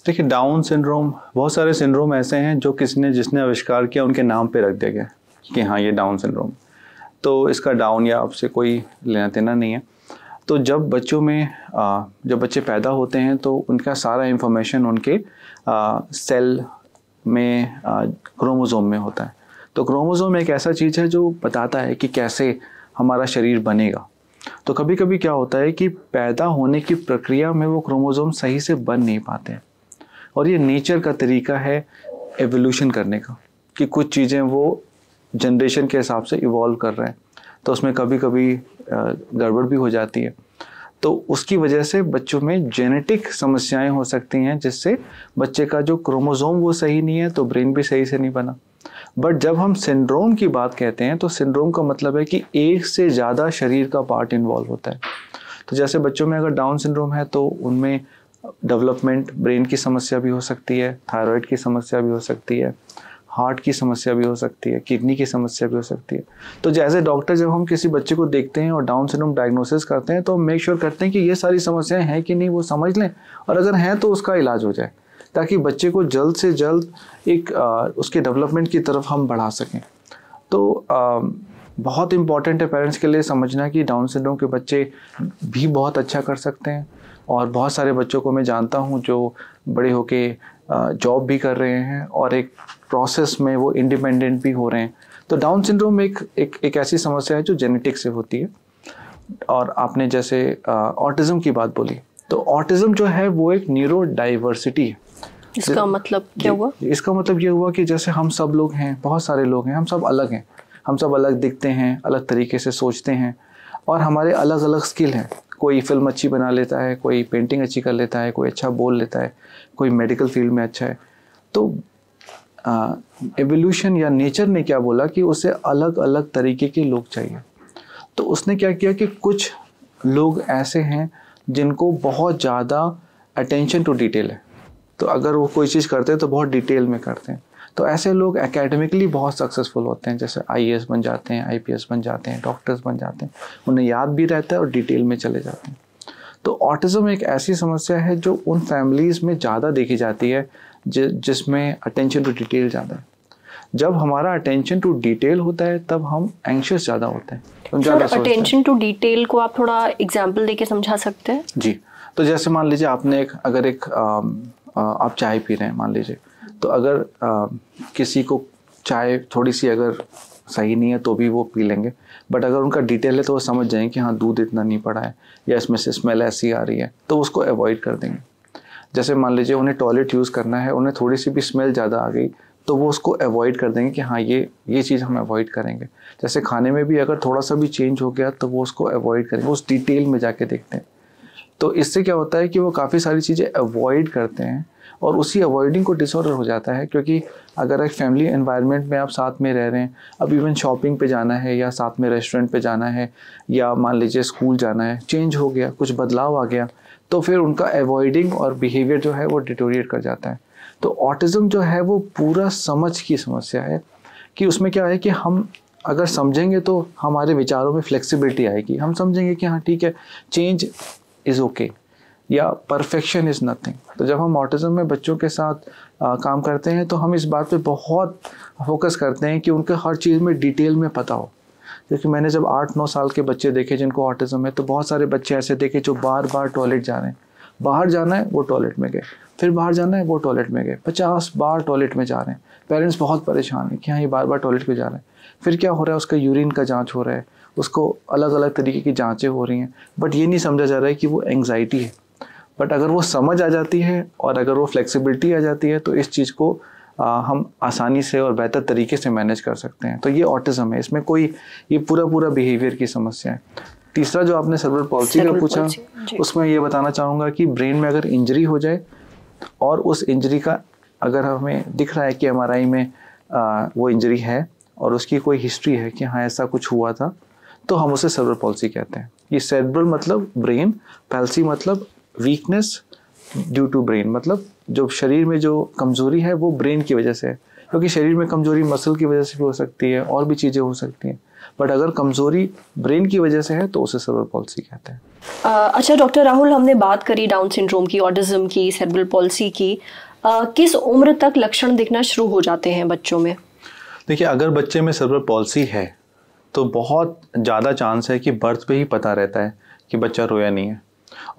[SPEAKER 2] देखिए, डाउन सिंड्रोम, बहुत सारे सिंड्रोम ऐसे हैं जो जिसने आविष्कार किया उनके नाम पे रख दिया गया कि हाँ ये डाउन सिंड्रोम। तो इसका डाउन या आपसे कोई लेना देना नहीं है। तो जब जब बच्चे पैदा होते हैं तो उनका सारा इंफॉर्मेशन उनके सेल में क्रोमोसोम में होता है। तो क्रोमोसोम एक ऐसा चीज़ है जो बताता है कि कैसे हमारा शरीर बनेगा। तो कभी कभी क्या होता है कि पैदा होने की प्रक्रिया में वो क्रोमोसोम सही से बन नहीं पाते हैं, और ये नेचर का तरीका है एवोल्यूशन करने का, कि कुछ चीज़ें वो जनरेशन के हिसाब से इवॉल्व कर रहे हैं। तो उसमें कभी कभी गड़बड़ भी हो जाती है। तो उसकी वजह से बच्चों में जेनेटिक समस्याएं हो सकती हैं, जिससे बच्चे का जो क्रोमोसोम वो सही नहीं है तो ब्रेन भी सही से नहीं बना। बट जब हम सिंड्रोम की बात कहते हैं तो सिंड्रोम का मतलब है कि एक से ज़्यादा शरीर का पार्ट इन्वॉल्व होता है। तो जैसे बच्चों में अगर डाउन सिंड्रोम है तो उनमें डेवलपमेंट, ब्रेन की समस्या भी हो सकती है, थायराइड की समस्या भी हो सकती है, हार्ट की समस्या भी हो सकती है, किडनी की समस्या भी हो सकती है। तो जैसे डॉक्टर जब हम किसी बच्चे को देखते हैं और डाउन सिंड्रोम डायग्नोसिस करते हैं तो मेक श्योर करते हैं कि ये सारी समस्याएं हैं कि नहीं वो समझ लें, और अगर हैं तो उसका इलाज हो जाए, ताकि बच्चे को जल्द से जल्द एक उसके डेवलपमेंट की तरफ हम बढ़ा सकें। तो बहुत इम्पॉर्टेंट है पेरेंट्स के लिए समझना कि डाउन सिंड्रोम के बच्चे भी बहुत अच्छा कर सकते हैं, और बहुत सारे बच्चों को मैं जानता हूँ जो बड़े होके जॉब भी कर रहे हैं और एक प्रोसेस में वो इंडिपेंडेंट भी हो रहे हैं। तो डाउन सिंड्रोम एक ऐसी समस्या है जो जेनेटिक से होती है। और आपने जैसे ऑटिज्म की बात बोली, तो ऑटिज्म जो है वो एक न्यूरो डाइवर्सिटी है।
[SPEAKER 1] इसका मतलब क्या हुआ?
[SPEAKER 2] इसका मतलब ये हुआ कि जैसे हम सब लोग हैं, बहुत सारे लोग हैं, हम सब अलग हैं, हम सब अलग दिखते हैं, अलग तरीके से सोचते हैं, और हमारे अलग अलग स्किल हैं। कोई फिल्म अच्छी बना लेता है, कोई पेंटिंग अच्छी कर लेता है, कोई अच्छा बोल लेता है, कोई मेडिकल फील्ड में अच्छा है। तो एवोल्यूशन या नेचर ने क्या बोला कि उसे अलग अलग तरीके के लोग चाहिए। तो उसने क्या किया कि कुछ लोग ऐसे हैं जिनको बहुत ज़्यादा अटेंशन टू डिटेल है। तो अगर वो कोई चीज़ करते हैं तो बहुत डिटेल में करते हैं। तो ऐसे लोग एकेडमिकली बहुत सक्सेसफुल होते हैं, जैसे IAS बन जाते हैं, IPS बन जाते हैं, डॉक्टर्स बन जाते हैं, उन्हें याद भी रहता है और डिटेल में चले जाते हैं। तो ऑटिज़म एक ऐसी समस्या है जो उन फैमिलीज़ में ज़्यादा देखी जाती है जिसमें अटेंशन टू डिटेल ज़्यादा है। जब हमारा अटेंशन टू डिटेल होता है तब हम एंग्शियस ज़्यादा होते हैं।
[SPEAKER 1] सर, अटेंशन टू डिटेल को आप थोड़ा एग्जाम्पल देके समझा सकते हैं?
[SPEAKER 2] जी, तो जैसे मान लीजिए आपने आप चाय पी रहे हैं मान लीजिए, तो अगर किसी को चाय थोड़ी सी अगर सही नहीं है तो भी वो पी लेंगे, बट अगर उनका डिटेल है तो वो समझ जाएंगे कि हाँ दूध इतना नहीं पड़ा है या इसमें से स्मेल ऐसी आ रही है, तो उसको अवॉइड कर देंगे। जैसे मान लीजिए उन्हें टॉयलेट यूज़ करना है, उन्हें थोड़ी सी भी स्मेल ज़्यादा आ गई तो वो उसको अवॉइड कर देंगे कि हाँ ये चीज़ हम अवॉइड करेंगे। जैसे खाने में भी अगर थोड़ा सा भी चेंज हो गया तो वो उसको अवॉइड करेंगे, उस डिटेल में जाके देखते हैं। तो इससे क्या होता है कि वो काफ़ी सारी चीज़ें अवॉइड करते हैं और उसी अवॉइडिंग को डिसऑर्डर हो जाता है। क्योंकि अगर एक फैमिली एनवायरनमेंट में आप साथ में रह रहे हैं, अब इवन शॉपिंग पे जाना है या साथ में रेस्टोरेंट पे जाना है या मान लीजिए स्कूल जाना है, चेंज हो गया, कुछ बदलाव आ गया, तो फिर उनका अवॉइडिंग और बिहेवियर जो है वो डिटोरिएट कर जाता है। तो ऑटिज़म जो है वो पूरा समझ की समस्या है कि उसमें क्या है कि हम अगर समझेंगे तो हमारे विचारों में फ्लेक्सिबिलिटी आएगी। हम समझेंगे कि हाँ ठीक है, चेंज इज़ ओके या परफेक्शन इज़ नथिंग। तो जब हम ऑटिज़म में बच्चों के साथ काम करते हैं तो हम इस बात पे बहुत फोकस करते हैं कि उनके हर चीज़ में डिटेल में पता हो। क्योंकि मैंने जब 8-9 साल के बच्चे देखे जिनको ऑटिज़म है, तो बहुत सारे बच्चे ऐसे देखे जो बार बार टॉयलेट जा रहे हैं, बाहर जाना है वो टॉयलेट में गए, फिर बाहर जाना है वो टॉयलेट में गए, 50 बार टॉयलेट में जा रहे हैं। पेरेंट्स बहुत परेशान हैं कि हाँ ये बार बार टॉयलेट पे जा रहे हैं। फिर क्या हो रहा है, उसका यूरिन का जांच हो रहा है, उसको अलग अलग तरीके की जांचें हो रही हैं, बट ये नहीं समझा जा रहा है कि वो एंग्जाइटी है। बट अगर वो समझ आ जाती है और अगर वो फ्लेक्सिबिलिटी आ जाती है तो इस चीज़ को हम आसानी से और बेहतर तरीके से मैनेज कर सकते हैं। तो ये ऑटिज़म है, इसमें कोई ये पूरा बिहेवियर की समस्या है। तीसरा जो आपने सेरेब्रल पॉल्सी का पूछा, उसमें ये बताना चाहूँगा कि ब्रेन में अगर इंजरी हो जाए और उस इंजरी का अगर हमें दिख रहा है कि MRI में वो इंजरी है और उसकी कोई हिस्ट्री है कि हाँ ऐसा कुछ हुआ था, तो हम उसे सेरेब्रल पॉल्सी कहते हैं। ये सेरेब्रल मतलब ब्रेन, पैल्सी मतलब वीकनेस ड्यू टू ब्रेन, मतलब जो शरीर में जो कमज़ोरी है वो ब्रेन की वजह से है। क्योंकि शरीर में कमज़ोरी मसल की वजह से भी हो सकती है और भी चीज़ें हो सकती हैं, बट अगर कमज़ोरी ब्रेन की वजह से है तो उसे सेरेब्रल पॉल्सी कहते हैं।
[SPEAKER 1] अच्छा डॉक्टर राहुल, हमने बात करी डाउन सिंड्रोम की, ऑटिज्म की, सेरेब्रल पॉल्सी की। किस उम्र तक लक्षण दिखना शुरू हो जाते हैं बच्चों में?
[SPEAKER 2] देखिए, अगर बच्चे में सेरेब्रल पॉल्सी है तो बहुत ज़्यादा चांस है कि बर्थ पे ही पता रहता है कि बच्चा रोया नहीं है।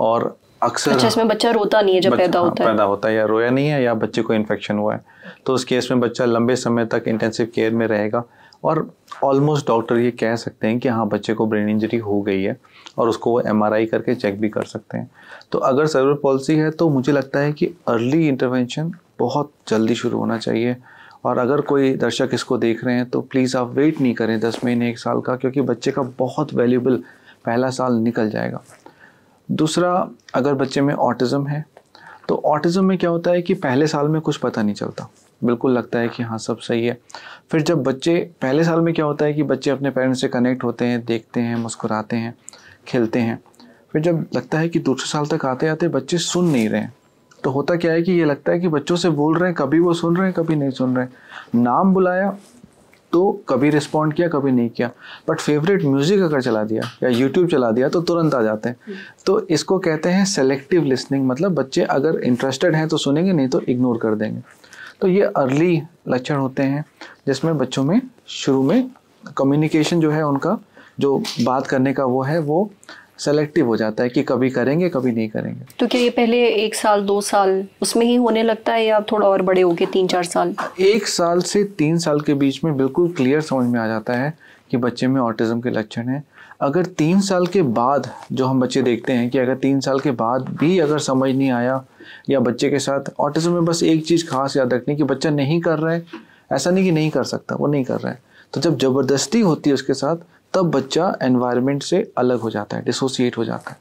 [SPEAKER 2] और अक्सर
[SPEAKER 1] अच्छा, इसमें बच्चा रोता नहीं है जब पैदा होता है
[SPEAKER 2] या रोया नहीं है या बच्चे को इन्फेक्शन हुआ है, तो उस केस में बच्चा लंबे समय तक इंटेंसिव केयर में रहेगा और ऑलमोस्ट डॉक्टर ये कह सकते हैं कि हाँ बच्चे को ब्रेन इंजरी हो गई है और उसको वो MRI करके चेक भी कर सकते हैं। तो अगर सेरेब्रल पॉल्सी है तो मुझे लगता है कि अर्ली इंटरवेंशन बहुत जल्दी शुरू होना चाहिए। और अगर कोई दर्शक इसको देख रहे हैं तो प्लीज़ आप वेट नहीं करें 10 महीने 1 साल का, क्योंकि बच्चे का बहुत वैल्यूबल पहला साल निकल जाएगा। दूसरा, अगर बच्चे में ऑटिज़म है तो ऑटिज़म में क्या होता है कि पहले साल में कुछ पता नहीं चलता, बिल्कुल लगता है कि हाँ सब सही है। फिर जब बच्चे पहले साल में क्या होता है कि बच्चे अपने पेरेंट्स से कनेक्ट होते हैं, देखते हैं, मुस्कुराते हैं, खेलते हैं। फिर जब लगता है कि दूसरे साल तक आते आते बच्चे सुन नहीं रहे हैं, तो होता क्या है कि ये लगता है कि बच्चों से बोल रहे हैं, कभी वो सुन रहे हैं कभी नहीं सुन रहे हैं। नाम बुलाया तो कभी रिस्पॉन्ड किया कभी नहीं किया, बट फेवरेट म्यूज़िक अगर चला दिया या यूट्यूब चला दिया तो तुरंत आ जाते हैं। तो इसको कहते हैं सेलेक्टिव लिसनिंग, मतलब बच्चे अगर इंटरेस्टेड हैं तो सुनेंगे, नहीं तो इग्नोर कर देंगे। तो ये अर्ली लक्षण होते हैं जिसमें बच्चों में शुरू में कम्युनिकेशन जो है उनका, जो बात करने का वो है, वो सेलेक्टिव हो जाता है कि कभी करेंगे कभी नहीं करेंगे।
[SPEAKER 1] तो क्या ये पहले 1 साल 2 साल उसमें ही होने लगता है या थोड़ा और बड़े हो गए 3-4 साल?
[SPEAKER 2] 1 साल से 3 साल के बीच में बिल्कुल क्लियर समझ में आ जाता है कि बच्चे में ऑटिज़म के लक्षण हैं। अगर 3 साल के बाद जो हम बच्चे देखते हैं कि अगर 3 साल के बाद भी अगर समझ नहीं आया या बच्चे के साथ ऑटिज़म में बस एक चीज़ खास याद रखनी कि बच्चा नहीं कर रहा है, ऐसा नहीं कि नहीं कर सकता, वो नहीं कर रहा है। तो जब ज़बरदस्ती होती है उसके साथ तब बच्चा एनवायरनमेंट से अलग हो जाता है, डिसोसिएट हो जाता है।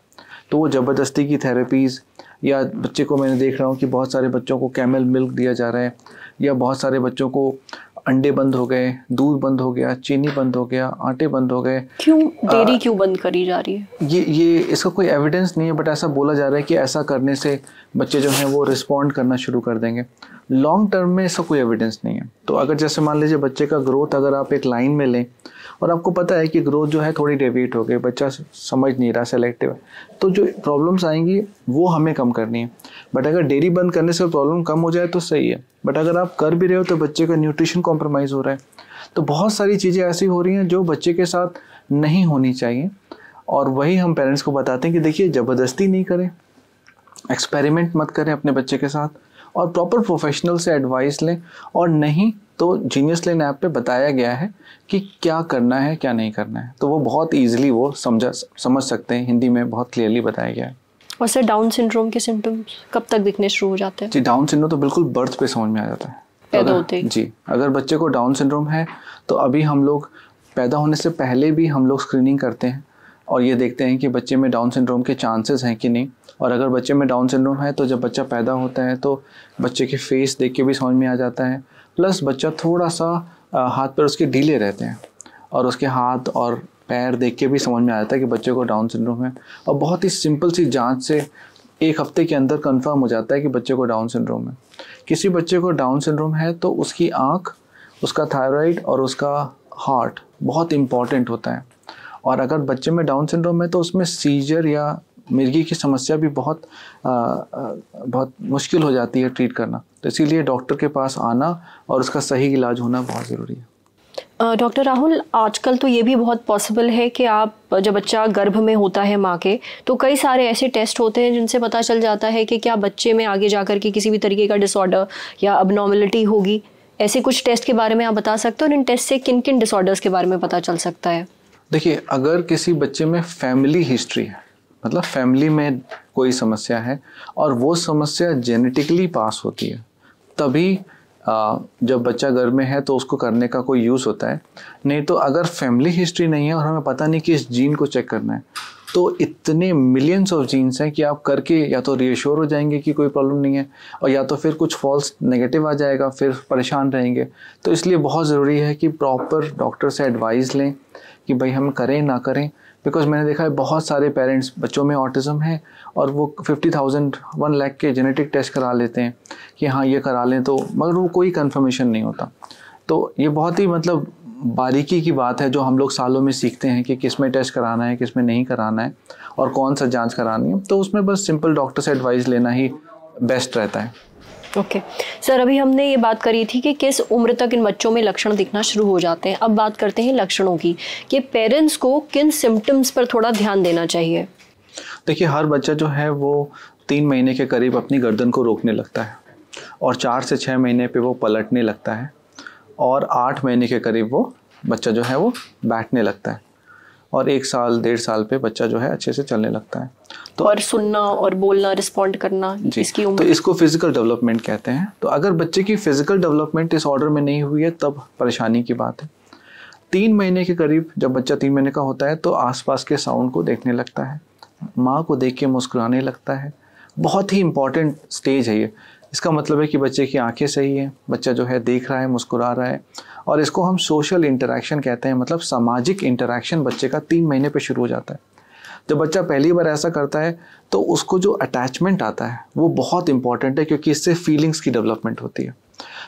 [SPEAKER 2] तो वो ज़बरदस्ती की थेरेपीज़, या बच्चे को मैंने देख रहा हूँ कि बहुत सारे बच्चों को कैमल मिल्क दिया जा रहा है, या बहुत सारे बच्चों को
[SPEAKER 3] अंडे बंद हो गए, दूध बंद हो गया, चीनी बंद हो गया, आटे बंद हो गए।
[SPEAKER 1] क्यों डेयरी क्यों बंद करी जा रही है?
[SPEAKER 3] ये इसका कोई एविडेंस नहीं है, बट ऐसा बोला जा रहा है कि ऐसा करने से बच्चे जो हैं वो रिस्पॉन्ड करना शुरू कर देंगे। लॉन्ग टर्म में इसका कोई एविडेंस नहीं है। तो अगर जैसे मान लीजिए बच्चे का ग्रोथ अगर आप एक लाइन में लें और आपको पता है कि ग्रोथ जो है थोड़ी डेविएट हो गई, बच्चा समझ नहीं रहा, सेलेक्टिव है, तो जो प्रॉब्लम्स आएंगी वो हमें कम करनी है। बट अगर डेयरी बंद करने से प्रॉब्लम कम हो जाए तो सही है, बट अगर आप कर भी रहे हो तो बच्चे का न्यूट्रिशन कॉम्प्रोमाइज़ हो रहा है। तो बहुत सारी चीज़ें ऐसी हो रही हैं जो बच्चे के साथ नहीं होनी चाहिए, और वही हम पेरेंट्स को बताते हैं कि देखिए ज़बरदस्ती नहीं करें, एक्सपेरिमेंट मत करें अपने बच्चे के साथ, और प्रॉपर प्रोफेशनल से एडवाइस लें, और नहीं तो जीनियस लेन ऐप पे बताया गया है कि क्या करना है क्या नहीं करना है, तो वो बहुत ईजिली वो समझ सकते हैं, हिंदी में बहुत क्लियरली बताया गया है।
[SPEAKER 1] और सर डाउन सिंड्रोम के सिम्टम्स कब तक दिखने शुरू हो जाते हैं?
[SPEAKER 3] जी, डाउन सिंड्रोम तो बिल्कुल बर्थ पे समझ में आ जाता है,
[SPEAKER 1] पैदा होते ही।
[SPEAKER 3] जी, अगर बच्चे को डाउन सिंड्रोम है तो अभी हम लोग पैदा होने से पहले भी हम लोग स्क्रीनिंग करते हैं और ये देखते हैं कि बच्चे में डाउन सिंड्रोम के चांसेस हैं कि नहीं। और अगर बच्चे में डाउन सिंड्रोम है तो जब बच्चा पैदा होता है तो बच्चे के फेस देख के भी समझ में आ जाता है, प्लस बच्चा थोड़ा सा हाथ पैर उसके ढीले रहते हैं और उसके हाथ और पैर देख के भी समझ में आ जाता है कि बच्चे को डाउन सिंड्रोम है। और बहुत ही सिंपल सी जांच से 1 हफ्ते के अंदर कंफर्म हो जाता है कि बच्चे को डाउन सिंड्रोम है। किसी बच्चे को डाउन सिंड्रोम है तो उसकी आँख, उसका थायराइड और उसका हार्ट बहुत इम्पॉर्टेंट होता है। और अगर बच्चे में डाउन सिंड्रोम है तो उसमें सीजर या मिर्गी की समस्या भी बहुत मुश्किल हो जाती है ट्रीट करना। तो इसीलिए डॉक्टर के पास आना और उसका सही इलाज होना बहुत ज़रूरी है।
[SPEAKER 1] डॉक्टर राहुल, आजकल तो ये भी बहुत पॉसिबल है कि आप जब बच्चा गर्भ में होता है माँ के, तो कई सारे ऐसे टेस्ट होते हैं जिनसे पता चल जाता है कि क्या बच्चे में आगे जाकर के किसी भी तरीके का डिसऑर्डर या अबनॉर्मलिटी होगी। ऐसे कुछ टेस्ट के बारे में आप बता सकते हो, और इन टेस्ट से किन किन डिसऑर्डर्स के बारे में पता चल सकता है?
[SPEAKER 3] देखिए, अगर किसी बच्चे में फैमिली हिस्ट्री है, मतलब फैमिली में कोई समस्या है और वो समस्या जेनेटिकली पास होती है, तभी जब बच्चा घर में है तो उसको करने का कोई यूज़ होता है। नहीं तो अगर फैमिली हिस्ट्री नहीं है और हमें पता नहीं कि इस जीन को चेक करना है, तो इतने मिलियंस ऑफ जीन्स हैं कि आप करके या तो रिएश्योर हो जाएंगे कि कोई प्रॉब्लम नहीं है, और या तो फिर कुछ फॉल्स नेगेटिव आ जाएगा, फिर परेशान रहेंगे। तो इसलिए बहुत ज़रूरी है कि प्रॉपर डॉक्टर से एडवाइस लें कि भाई हम करें ना करें। बिकॉज मैंने देखा है बहुत सारे पेरेंट्स, बच्चों में ऑटिज़म है और वो 50,000 1 लाख के जेनेटिक टेस्ट करा लेते हैं कि हाँ ये करा लें, तो मगर वो कोई कंफर्मेशन नहीं होता। तो ये बहुत ही मतलब बारीकी की बात है जो हम लोग सालों में सीखते हैं कि किस में टेस्ट कराना है, किस में नहीं कराना है और कौन सा जांच करानी है। तो उसमें बस सिंपल डॉक्टर से एडवाइस लेना ही बेस्ट रहता है।
[SPEAKER 1] ओके सर, अभी हमने ये बात करी थी कि किस उम्र तक इन बच्चों में लक्षण दिखना शुरू हो जाते हैं। अब बात करते हैं लक्षणों की, कि पेरेंट्स को किन सिम्टम्स पर थोड़ा ध्यान देना चाहिए।
[SPEAKER 3] देखिए, हर बच्चा जो है वो 3 महीने के करीब अपनी गर्दन को रोकने लगता है और 4 से 6 महीने पे वो पलटने लगता है और 8 महीने के करीब वो बच्चा जो है वो बैठने लगता है और 1 साल 1.5 साल पे बच्चा जो है अच्छे से चलने लगता है। तो
[SPEAKER 1] और सुनना और बोलना, रिस्पॉन्ड करना, इसकी उम्र,
[SPEAKER 3] तो इसको फिजिकल डेवलपमेंट कहते हैं। तो अगर बच्चे की फिजिकल डेवलपमेंट इस ऑर्डर में नहीं हुई है तब परेशानी की बात है। 3 महीने के करीब जब बच्चा 3 महीने का होता है तो आसपास के साउंड को देखने लगता है, माँ को देख के मुस्कुराने लगता है। बहुत ही इंपॉर्टेंट स्टेज है ये। इसका मतलब है कि बच्चे की आंखें सही हैं, बच्चा जो है देख रहा है, मुस्कुरा रहा है, और इसको हम सोशल इंटरेक्शन कहते हैं, मतलब सामाजिक इंटरेक्शन बच्चे का 3 महीने पे शुरू हो जाता है। जब बच्चा पहली बार ऐसा करता है तो उसको जो अटैचमेंट आता है वो बहुत इंपॉर्टेंट है, क्योंकि इससे फीलिंग्स की डेवलपमेंट होती है।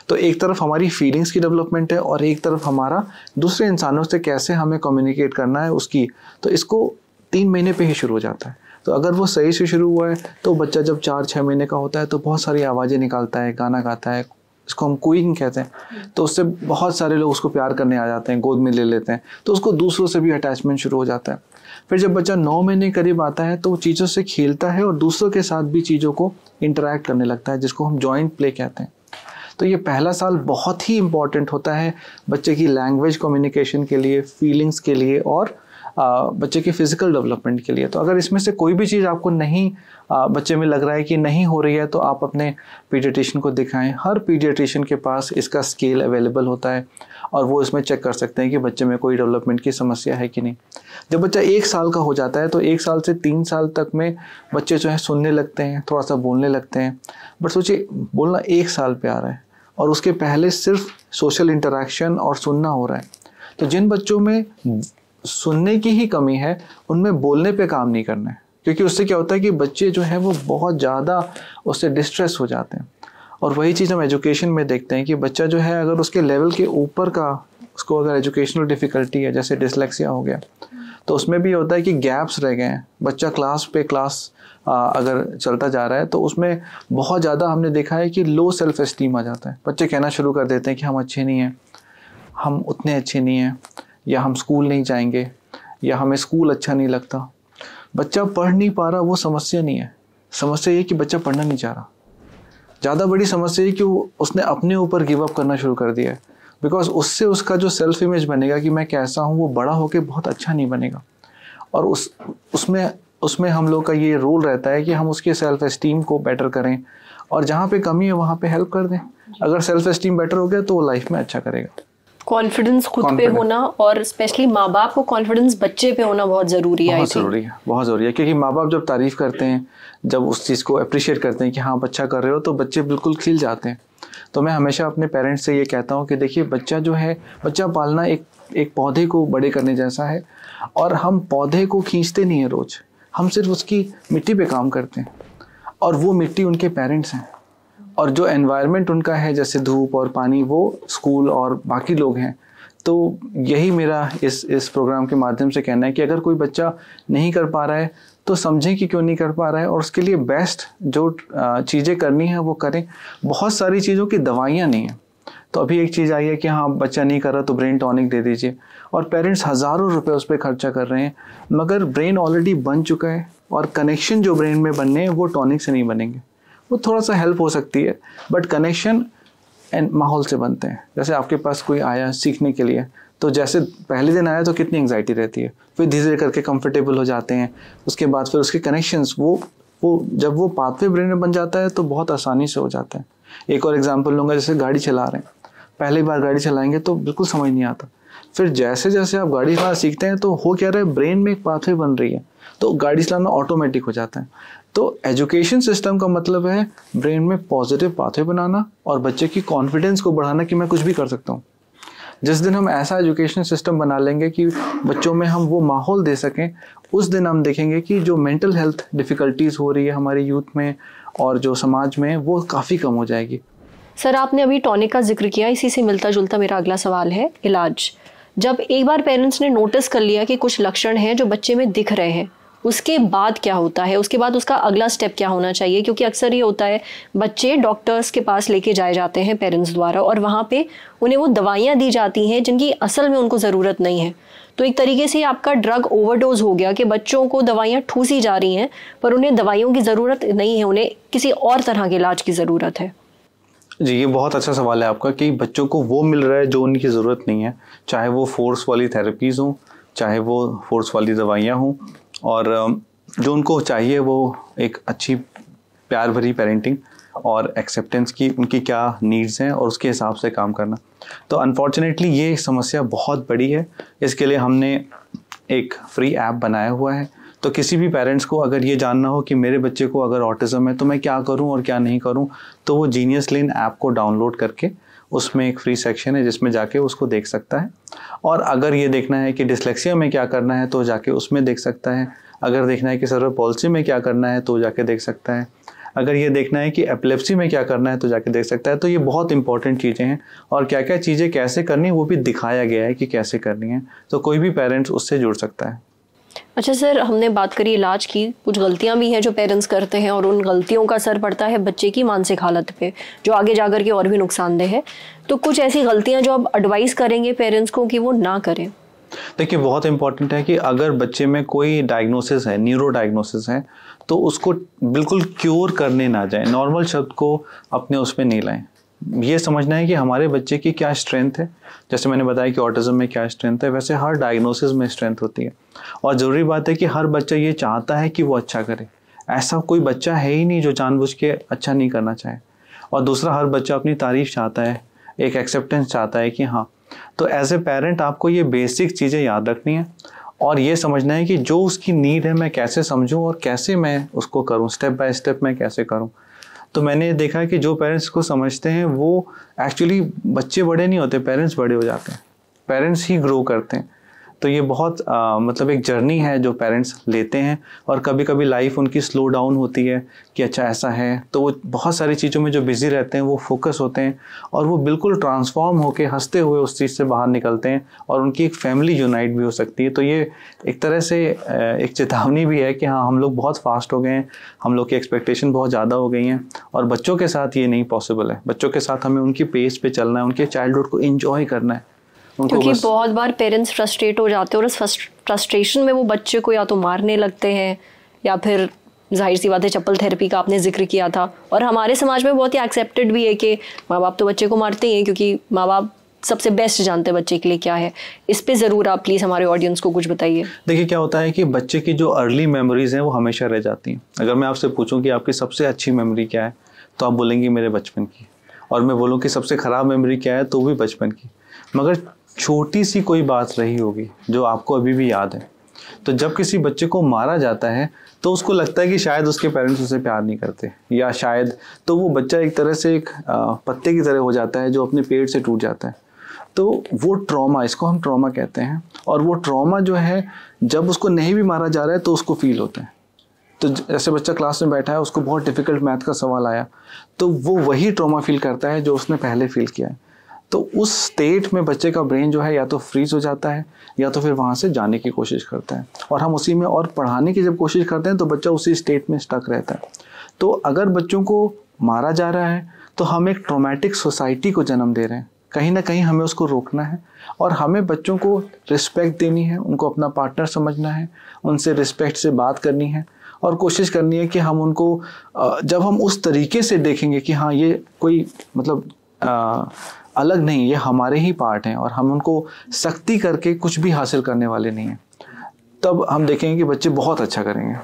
[SPEAKER 3] तो एक तरफ हमारी फीलिंग्स की डेवलपमेंट है और एक तरफ हमारा दूसरे इंसानों से कैसे हमें कम्युनिकेट करना है उसकी, तो इसको 3 महीने पे ही शुरू हो जाता है। तो अगर वो सही से शुरू हुआ है तो बच्चा जब 4-6 महीने का होता है तो बहुत सारी आवाज़ें निकालता है, गाना गाता है, इसको हम कूइंग कहते हैं। तो उससे बहुत सारे लोग उसको प्यार करने आ जाते हैं, गोद में ले लेते हैं, तो उसको दूसरों से भी अटैचमेंट शुरू हो जाता है। फिर जब बच्चा 9 महीने करीब आता है तो वो चीज़ों से खेलता है और दूसरों के साथ भी चीज़ों को इंटरैक्ट करने लगता है, जिसको हम जॉइंट प्ले कहते हैं। तो ये पहला साल बहुत ही इंपॉर्टेंट होता है बच्चे की लैंग्वेज कम्युनिकेशन के लिए, फीलिंग्स के लिए और बच्चे की फ़िज़िकल डेवलपमेंट के लिए। तो अगर इसमें से कोई भी चीज़ आपको नहीं बच्चे में लग रहा है कि नहीं हो रही है तो आप अपने पीडियाट्रिशियन को दिखाएं। हर पीडियाट्रिशियन के पास इसका स्केल अवेलेबल होता है और वो इसमें चेक कर सकते हैं कि बच्चे में कोई डेवलपमेंट की समस्या है कि नहीं। जब बच्चा 1 साल का हो जाता है तो 1 साल से 3 साल तक में बच्चे जो है सुनने लगते हैं, थोड़ा सा बोलने लगते हैं। बट सोचिए, बोलना 1 साल पे आ रहा है और उसके पहले सिर्फ सोशल इंटरेक्शन और सुनना हो रहा है। तो जिन बच्चों में सुनने की ही कमी है उनमें बोलने पे काम नहीं करना है, क्योंकि उससे क्या होता है कि बच्चे जो हैं वो बहुत ज़्यादा उससे डिस्ट्रेस हो जाते हैं। और वही चीज़ हम एजुकेशन में देखते हैं कि बच्चा जो है अगर उसके लेवल के ऊपर का, उसको अगर एजुकेशनल डिफ़िकल्टी है, जैसे डिसलेक्सिया हो गया, तो उसमें भी होता है कि गैप्स रह गए हैं। बच्चा क्लास पे क्लास अगर चलता जा रहा है तो उसमें बहुत ज़्यादा हमने देखा है कि लो सेल्फ एस्टीम आ जाता है। बच्चे कहना शुरू कर देते हैं कि हम अच्छे नहीं हैं, हम उतने अच्छे नहीं हैं, या हम स्कूल नहीं जाएंगे, या हमें स्कूल अच्छा नहीं लगता। बच्चा पढ़ नहीं पा रहा वो समस्या नहीं है, समस्या ये कि बच्चा पढ़ना नहीं चाह रहा। ज़्यादा बड़ी समस्या ये कि उसने अपने ऊपर गिव अप करना शुरू कर दिया है, बिकॉज उससे उसका जो सेल्फ इमेज बनेगा कि मैं कैसा हूँ वो बड़ा होकर बहुत अच्छा नहीं बनेगा। और उसमें हम लोग का ये रोल रहता है कि हम उसके सेल्फ एस्टीम को बेटर करें, और जहाँ पे कमी है वहाँ पे हेल्प कर दें। अगर सेल्फ एस्टीम बेटर हो गया तो वो लाइफ में अच्छा करेगा।
[SPEAKER 1] कॉन्फिडेंस खुद पे होना, और स्पेशली माँ बाप को कॉन्फिडेंस बच्चे पे होना बहुत ज़रूरी है।
[SPEAKER 3] बहुत ज़रूरी है, क्योंकि माँ बाप जब तारीफ़ करते हैं, जब उस चीज़ को अप्रिशिएट करते हैं कि हाँ बच्चा कर रहे हो, तो बच्चे बिल्कुल खिल जाते हैं। तो मैं हमेशा अपने पेरेंट्स से ये कहता हूँ कि देखिए बच्चा जो है, बच्चा पालना एक पौधे को बड़े करने जैसा है, और हम पौधे को खींचते नहीं हैं रोज़, हम सिर्फ उसकी मिट्टी पे काम करते हैं, और वो मिट्टी उनके पेरेंट्स हैं, और जो एनवायरनमेंट उनका है जैसे धूप और पानी, वो स्कूल और बाकी लोग हैं। तो यही मेरा इस प्रोग्राम के माध्यम से कहना है कि अगर कोई बच्चा नहीं कर पा रहा है तो समझें कि क्यों नहीं कर पा रहा है, और उसके लिए बेस्ट जो चीज़ें करनी है वो करें। बहुत सारी चीज़ों की दवाइयाँ नहीं हैं। तो अभी एक चीज़ आई है कि हाँ बच्चा नहीं कर रहा तो ब्रेन टॉनिक दे दीजिए, और पेरेंट्स हज़ारों रुपए उस पर खर्चा कर रहे हैं, मगर ब्रेन ऑलरेडी बन चुका है, और कनेक्शन जो ब्रेन में बनने हैं वो टॉनिक से नहीं बनेंगे। वो थोड़ा सा हेल्प हो सकती है, बट कनेक्शन एंड माहौल से बनते हैं। जैसे आपके पास कोई आया सीखने के लिए, तो जैसे पहले दिन आया तो कितनी एंग्जाइटी रहती है, फिर धीरे धीरे करके कंफर्टेबल हो जाते हैं, उसके बाद फिर उसके कनेक्शंस वो जब वो पाथवे ब्रेन में बन जाता है तो बहुत आसानी से हो जाता है। एक और एग्जांपल लूँगा, जैसे गाड़ी चला रहे हैं, पहली बार गाड़ी चलाएंगे तो बिल्कुल समझ नहीं आता, फिर जैसे जैसे आप गाड़ी चलाना सीखते हैं तो हो क्या रहा है, ब्रेन में एक पाथवे बन रही है, तो गाड़ी चलाना ऑटोमेटिक हो जाता है। तो एजुकेशन सिस्टम का मतलब है ब्रेन में पॉजिटिव पाथवे बनाना और बच्चे की कॉन्फिडेंस को बढ़ाना कि मैं कुछ भी कर सकता हूँ। जिस दिन हम ऐसा एजुकेशन सिस्टम बना लेंगे कि बच्चों में हम वो माहौल दे सकें, उस दिन हम देखेंगे कि जो मेंटल हेल्थ डिफ़िकल्टीज़ हो रही है हमारी यूथ में और जो समाज में, वो काफ़ी कम हो जाएगी।
[SPEAKER 1] सर, आपने अभी टॉनिक का जिक्र किया, इसी से मिलता जुलता मेरा अगला सवाल है इलाज। जब एक बार पेरेंट्स ने नोटिस कर लिया कि कुछ लक्षण हैं जो बच्चे में दिख रहे हैं, उसके बाद क्या होता है, उसके बाद उसका अगला स्टेप क्या होना चाहिए? क्योंकि अक्सर ये होता है, बच्चे डॉक्टर्स के पास लेके जाए जाते हैं पेरेंट्स द्वारा, और वहाँ पे उन्हें वो दवाइयाँ दी जाती हैं जिनकी असल में उनको ज़रूरत नहीं है। तो एक तरीके से आपका ड्रग ओवरडोज हो गया कि बच्चों को दवाइयाँ ठूसी जा रही हैं, पर उन्हें दवाइयों की ज़रूरत नहीं है, उन्हें किसी और तरह के इलाज की ज़रूरत है।
[SPEAKER 2] जी, ये बहुत अच्छा सवाल है आपका कि बच्चों को वो मिल रहा है जो उनकी ज़रूरत नहीं है, चाहे वो फोर्स वाली थेरेपीज़ हों, चाहे वो फोर्स वाली दवाइयाँ हों, और जो उनको चाहिए वो एक अच्छी प्यार भरी पेरेंटिंग और एक्सेप्टेंस की उनकी क्या नीड्स हैं और उसके हिसाब से काम करना। तो अनफॉर्चुनेटली ये समस्या बहुत बड़ी है। इसके लिए हमने एक फ्री ऐप बनाया हुआ है। तो किसी भी पेरेंट्स को अगर ये जानना हो कि मेरे बच्चे को अगर ऑटिज़म है तो मैं क्या करूं और क्या नहीं करूं, तो वो जीनियस लेन ऐप को डाउनलोड करके उसमें एक फ्री सेक्शन है जिसमें जाके उसको देख सकता है। और अगर ये देखना है कि डिस्लेक्सिया में क्या करना है तो जाके उसमें देख सकता है। अगर देखना है कि सेरेब्रल पॉल्सी में क्या करना है तो जाके देख सकता है। अगर ये देखना है कि एपिलेप्सी में क्या करना है तो जाके देख सकता है। तो ये बहुत इंपॉर्टेंट चीज़ें हैं, और क्या क्या चीज़ें कैसे करनी है वो भी दिखाया गया है कि कैसे करनी है। तो कोई भी पेरेंट्स उससे जुड़ सकता है।
[SPEAKER 1] अच्छा सर, हमने बात करी इलाज की, कुछ गलतियां भी हैं जो पेरेंट्स करते हैं, और उन गलतियों का असर पड़ता है बच्चे की मानसिक हालत पे, जो आगे जाकर के और भी नुकसानदेह है। तो कुछ ऐसी गलतियां जो आप एडवाइस करेंगे पेरेंट्स को कि वो ना करें?
[SPEAKER 2] देखिए, बहुत इंपॉर्टेंट है कि अगर बच्चे में कोई डायग्नोसिस है, न्यूरो डायग्नोसिस है, तो उसको बिल्कुल क्योर करने ना जाए, नॉर्मल शब्द को अपने उसमें नहीं लाएं। ये समझना है कि हमारे बच्चे की क्या स्ट्रेंथ है। जैसे मैंने बताया कि ऑटिज्म में क्या स्ट्रेंथ है, वैसे हर डायग्नोसिस में स्ट्रेंथ होती है। और ज़रूरी बात है कि हर बच्चा ये चाहता है कि वो अच्छा करे। ऐसा कोई बच्चा है ही नहीं जो जानबूझ के अच्छा नहीं करना चाहे। और दूसरा, हर बच्चा अपनी तारीफ चाहता है, एक एक्सेप्टेंस चाहता है कि हाँ। तो एज ए पेरेंट आपको ये बेसिक चीज़ें याद रखनी है और ये समझना है कि जो उसकी नीड है मैं कैसे समझूं और कैसे मैं उसको करूं, स्टेप बाय स्टेप मैं कैसे करूं। तो मैंने देखा कि जो पेरेंट्स को समझते हैं वो एक्चुअली बच्चे बड़े नहीं होते, पेरेंट्स बड़े हो जाते हैं, पेरेंट्स ही ग्रो करते हैं। तो ये बहुत मतलब एक जर्नी है जो पेरेंट्स लेते हैं, और कभी कभी लाइफ उनकी स्लो डाउन होती है कि अच्छा ऐसा है, तो वो बहुत सारी चीज़ों में जो बिज़ी रहते हैं वो फोकस होते हैं, और वो बिल्कुल ट्रांसफॉर्म होके हंसते हुए उस चीज़ से बाहर निकलते हैं, और उनकी एक फैमिली यूनाइट भी हो सकती है। तो ये एक तरह से एक चेतावनी भी है कि हाँ, हम लोग बहुत फास्ट हो गए हैं, हम लोग की एक्सपेक्टेशन बहुत ज़्यादा हो गई हैं, और बच्चों के साथ ये नहीं पॉसिबल है। बच्चों के साथ हमें उनकी पेस पे चलना है, उनके चाइल्डहुड को एंजॉय करना है।
[SPEAKER 1] क्योंकि बहुत बार पेरेंट्स फ्रस्ट्रेट हो जाते हैं और उस फ्रस्ट्रेशन में वो बच्चे को या तो मारने लगते हैं, या फिर जाहिर सी बात है चप्पल थेरेपी का आपने जिक्र किया था, और हमारे समाज में बहुत ही एक्सेप्टेड भी है कि माँ बाप तो बच्चे को मारते ही हैं, क्योंकि माँ बाप सबसे बेस्ट जानते हैं बच्चे के लिए क्या है। इस पे ज़रूर आप प्लीज़ हमारे ऑडियंस को कुछ बताइए।
[SPEAKER 2] देखिए क्या होता है कि बच्चे की जो अर्ली मेमोरीज हैं वो हमेशा रह जाती हैं। अगर मैं आपसे पूछूं कि आपकी सबसे अच्छी मेमोरी क्या है, तो आप बोलेंगे मेरे बचपन की, और मैं बोलूँ कि सबसे ख़राब मेमोरी क्या है, तो भी बचपन की। मगर छोटी सी कोई बात रही होगी जो आपको अभी भी याद है। तो जब किसी बच्चे को मारा जाता है तो उसको लगता है कि शायद उसके पेरेंट्स उसे प्यार नहीं करते, या शायद तो वो बच्चा एक तरह से एक पत्ते की तरह हो जाता है जो अपने पेट से टूट जाता है। तो वो ट्रॉमा, इसको हम ट्रॉमा कहते हैं, और वो ट्रॉमा जो है जब उसको नहीं भी मारा जा रहा है तो उसको फील होता है। तो जैसे बच्चा क्लास में बैठा है, उसको बहुत डिफ़िकल्ट मैथ का सवाल आया, तो वो वही ट्रॉमा फील करता है जो उसने पहले फील किया है। तो उस स्टेट में बच्चे का ब्रेन जो है या तो फ्रीज हो जाता है, या तो फिर वहाँ से जाने की कोशिश करता है, और हम उसी में और पढ़ाने की जब कोशिश करते हैं तो बच्चा उसी स्टेट में स्टक रहता है। तो अगर बच्चों को मारा जा रहा है तो हम एक ट्रॉमेटिक सोसाइटी को जन्म दे रहे हैं। कहीं ना कहीं हमें उसको रोकना है, और हमें बच्चों को रिस्पेक्ट देनी है, उनको अपना पार्टनर समझना है, उनसे रिस्पेक्ट से बात करनी है, और कोशिश करनी है कि हम उनको जब हम उस तरीके से देखेंगे कि हाँ ये कोई मतलब अलग नहीं, ये हमारे ही पार्ट हैं, और हम उनको सख्ती करके कुछ भी हासिल करने वाले नहीं हैं, तब हम देखेंगे कि बच्चे बहुत अच्छा करेंगे।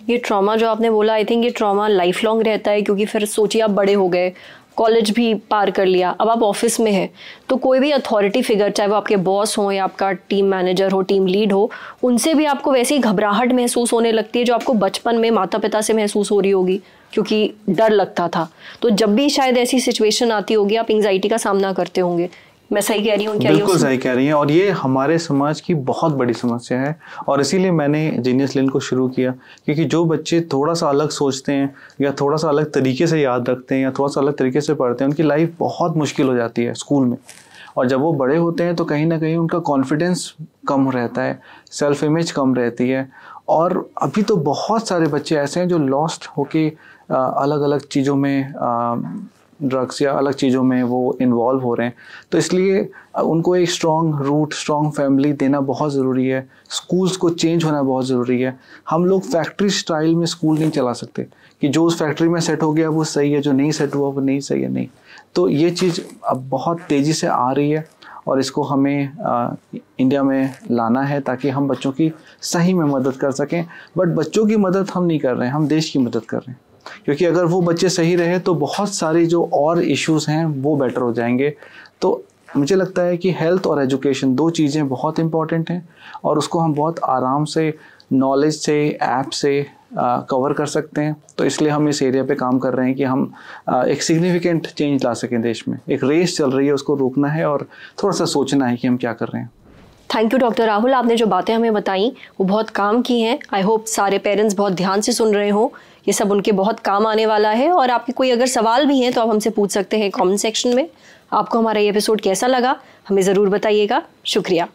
[SPEAKER 1] ये ट्रॉमा जो आपने बोला, आई थिंक ये ट्रॉमा लाइफ लॉन्ग रहता है, क्योंकि फिर सोचिए आप बड़े हो गए, कॉलेज भी पार कर लिया, अब आप ऑफिस में हैं, तो कोई भी अथॉरिटी फिगर, चाहे वो आपके बॉस हो या आपका टीम मैनेजर हो, टीम लीड हो, उनसे भी आपको वैसी घबराहट महसूस होने लगती है जो आपको बचपन में माता पिता से महसूस हो रही होगी, क्योंकि डर लगता था। तो जब भी शायद ऐसी सिचुएशन आती होगी, आप एंग्जाइटी का सामना करते होंगे। मैं सही कह रही हूँ क्या?
[SPEAKER 2] बिल्कुल सही कह रही हैं, और ये हमारे समाज की बहुत बड़ी समस्या है, और इसीलिए मैंने जीनियस लेन को शुरू किया, क्योंकि जो बच्चे थोड़ा सा अलग सोचते हैं, या थोड़ा सा अलग तरीके से याद रखते हैं, या थोड़ा सा अलग तरीके से पढ़ते हैं, उनकी लाइफ बहुत मुश्किल हो जाती है स्कूल में। और जब वो बड़े होते हैं तो कहीं ना कहीं उनका कॉन्फिडेंस कम रहता है, सेल्फ इमेज कम रहती है। और अभी तो बहुत सारे बच्चे ऐसे हैं जो लॉस्ट होके अलग अलग चीज़ों में, ड्रग्स या अलग चीज़ों में वो इन्वॉल्व हो रहे हैं। तो इसलिए उनको एक स्ट्रॉन्ग रूट, स्ट्रॉन्ग फैमिली देना बहुत ज़रूरी है। स्कूल्स को चेंज होना बहुत ज़रूरी है। हम लोग फैक्ट्री स्टाइल में स्कूल नहीं चला सकते कि जो उस फैक्ट्री में सेट हो गया वो सही है, जो नहीं सेट हुआ वो नहीं सही है, नहीं। तो ये चीज़ अब बहुत तेज़ी से आ रही है, और इसको हमें इंडिया में लाना है ताकि हम बच्चों की सही में मदद कर सकें। बट बच्चों की मदद हम नहीं कर रहे हैं, हम देश की मदद कर रहे हैं, क्योंकि अगर वो बच्चे सही रहे तो बहुत सारे जो और इश्यूज हैं वो बेटर हो जाएंगे। तो मुझे लगता है कि हेल्थ और एजुकेशन दो चीज़ें बहुत इंपॉर्टेंट हैं, और उसको हम बहुत आराम से नॉलेज से, ऐप से कवर कर सकते हैं। तो इसलिए हम इस एरिया पे काम कर रहे हैं कि हम एक सिग्निफिकेंट चेंज ला सकें देश में। एक रेस चल रही है, उसको रोकना है और थोड़ा सा सोचना है कि हम क्या कर रहे हैं।
[SPEAKER 1] थैंक यू डॉक्टर राहुल, आपने जो बातें हमें बताई वो बहुत काम की हैं। आई होप सारे पेरेंट्स बहुत ध्यान से सुन रहे हों, ये सब उनके बहुत काम आने वाला है। और आपके कोई अगर सवाल भी हैं तो आप हमसे पूछ सकते हैं कमेंट सेक्शन में। आपको हमारा ये एपिसोड कैसा लगा हमें ज़रूर बताइएगा। शुक्रिया।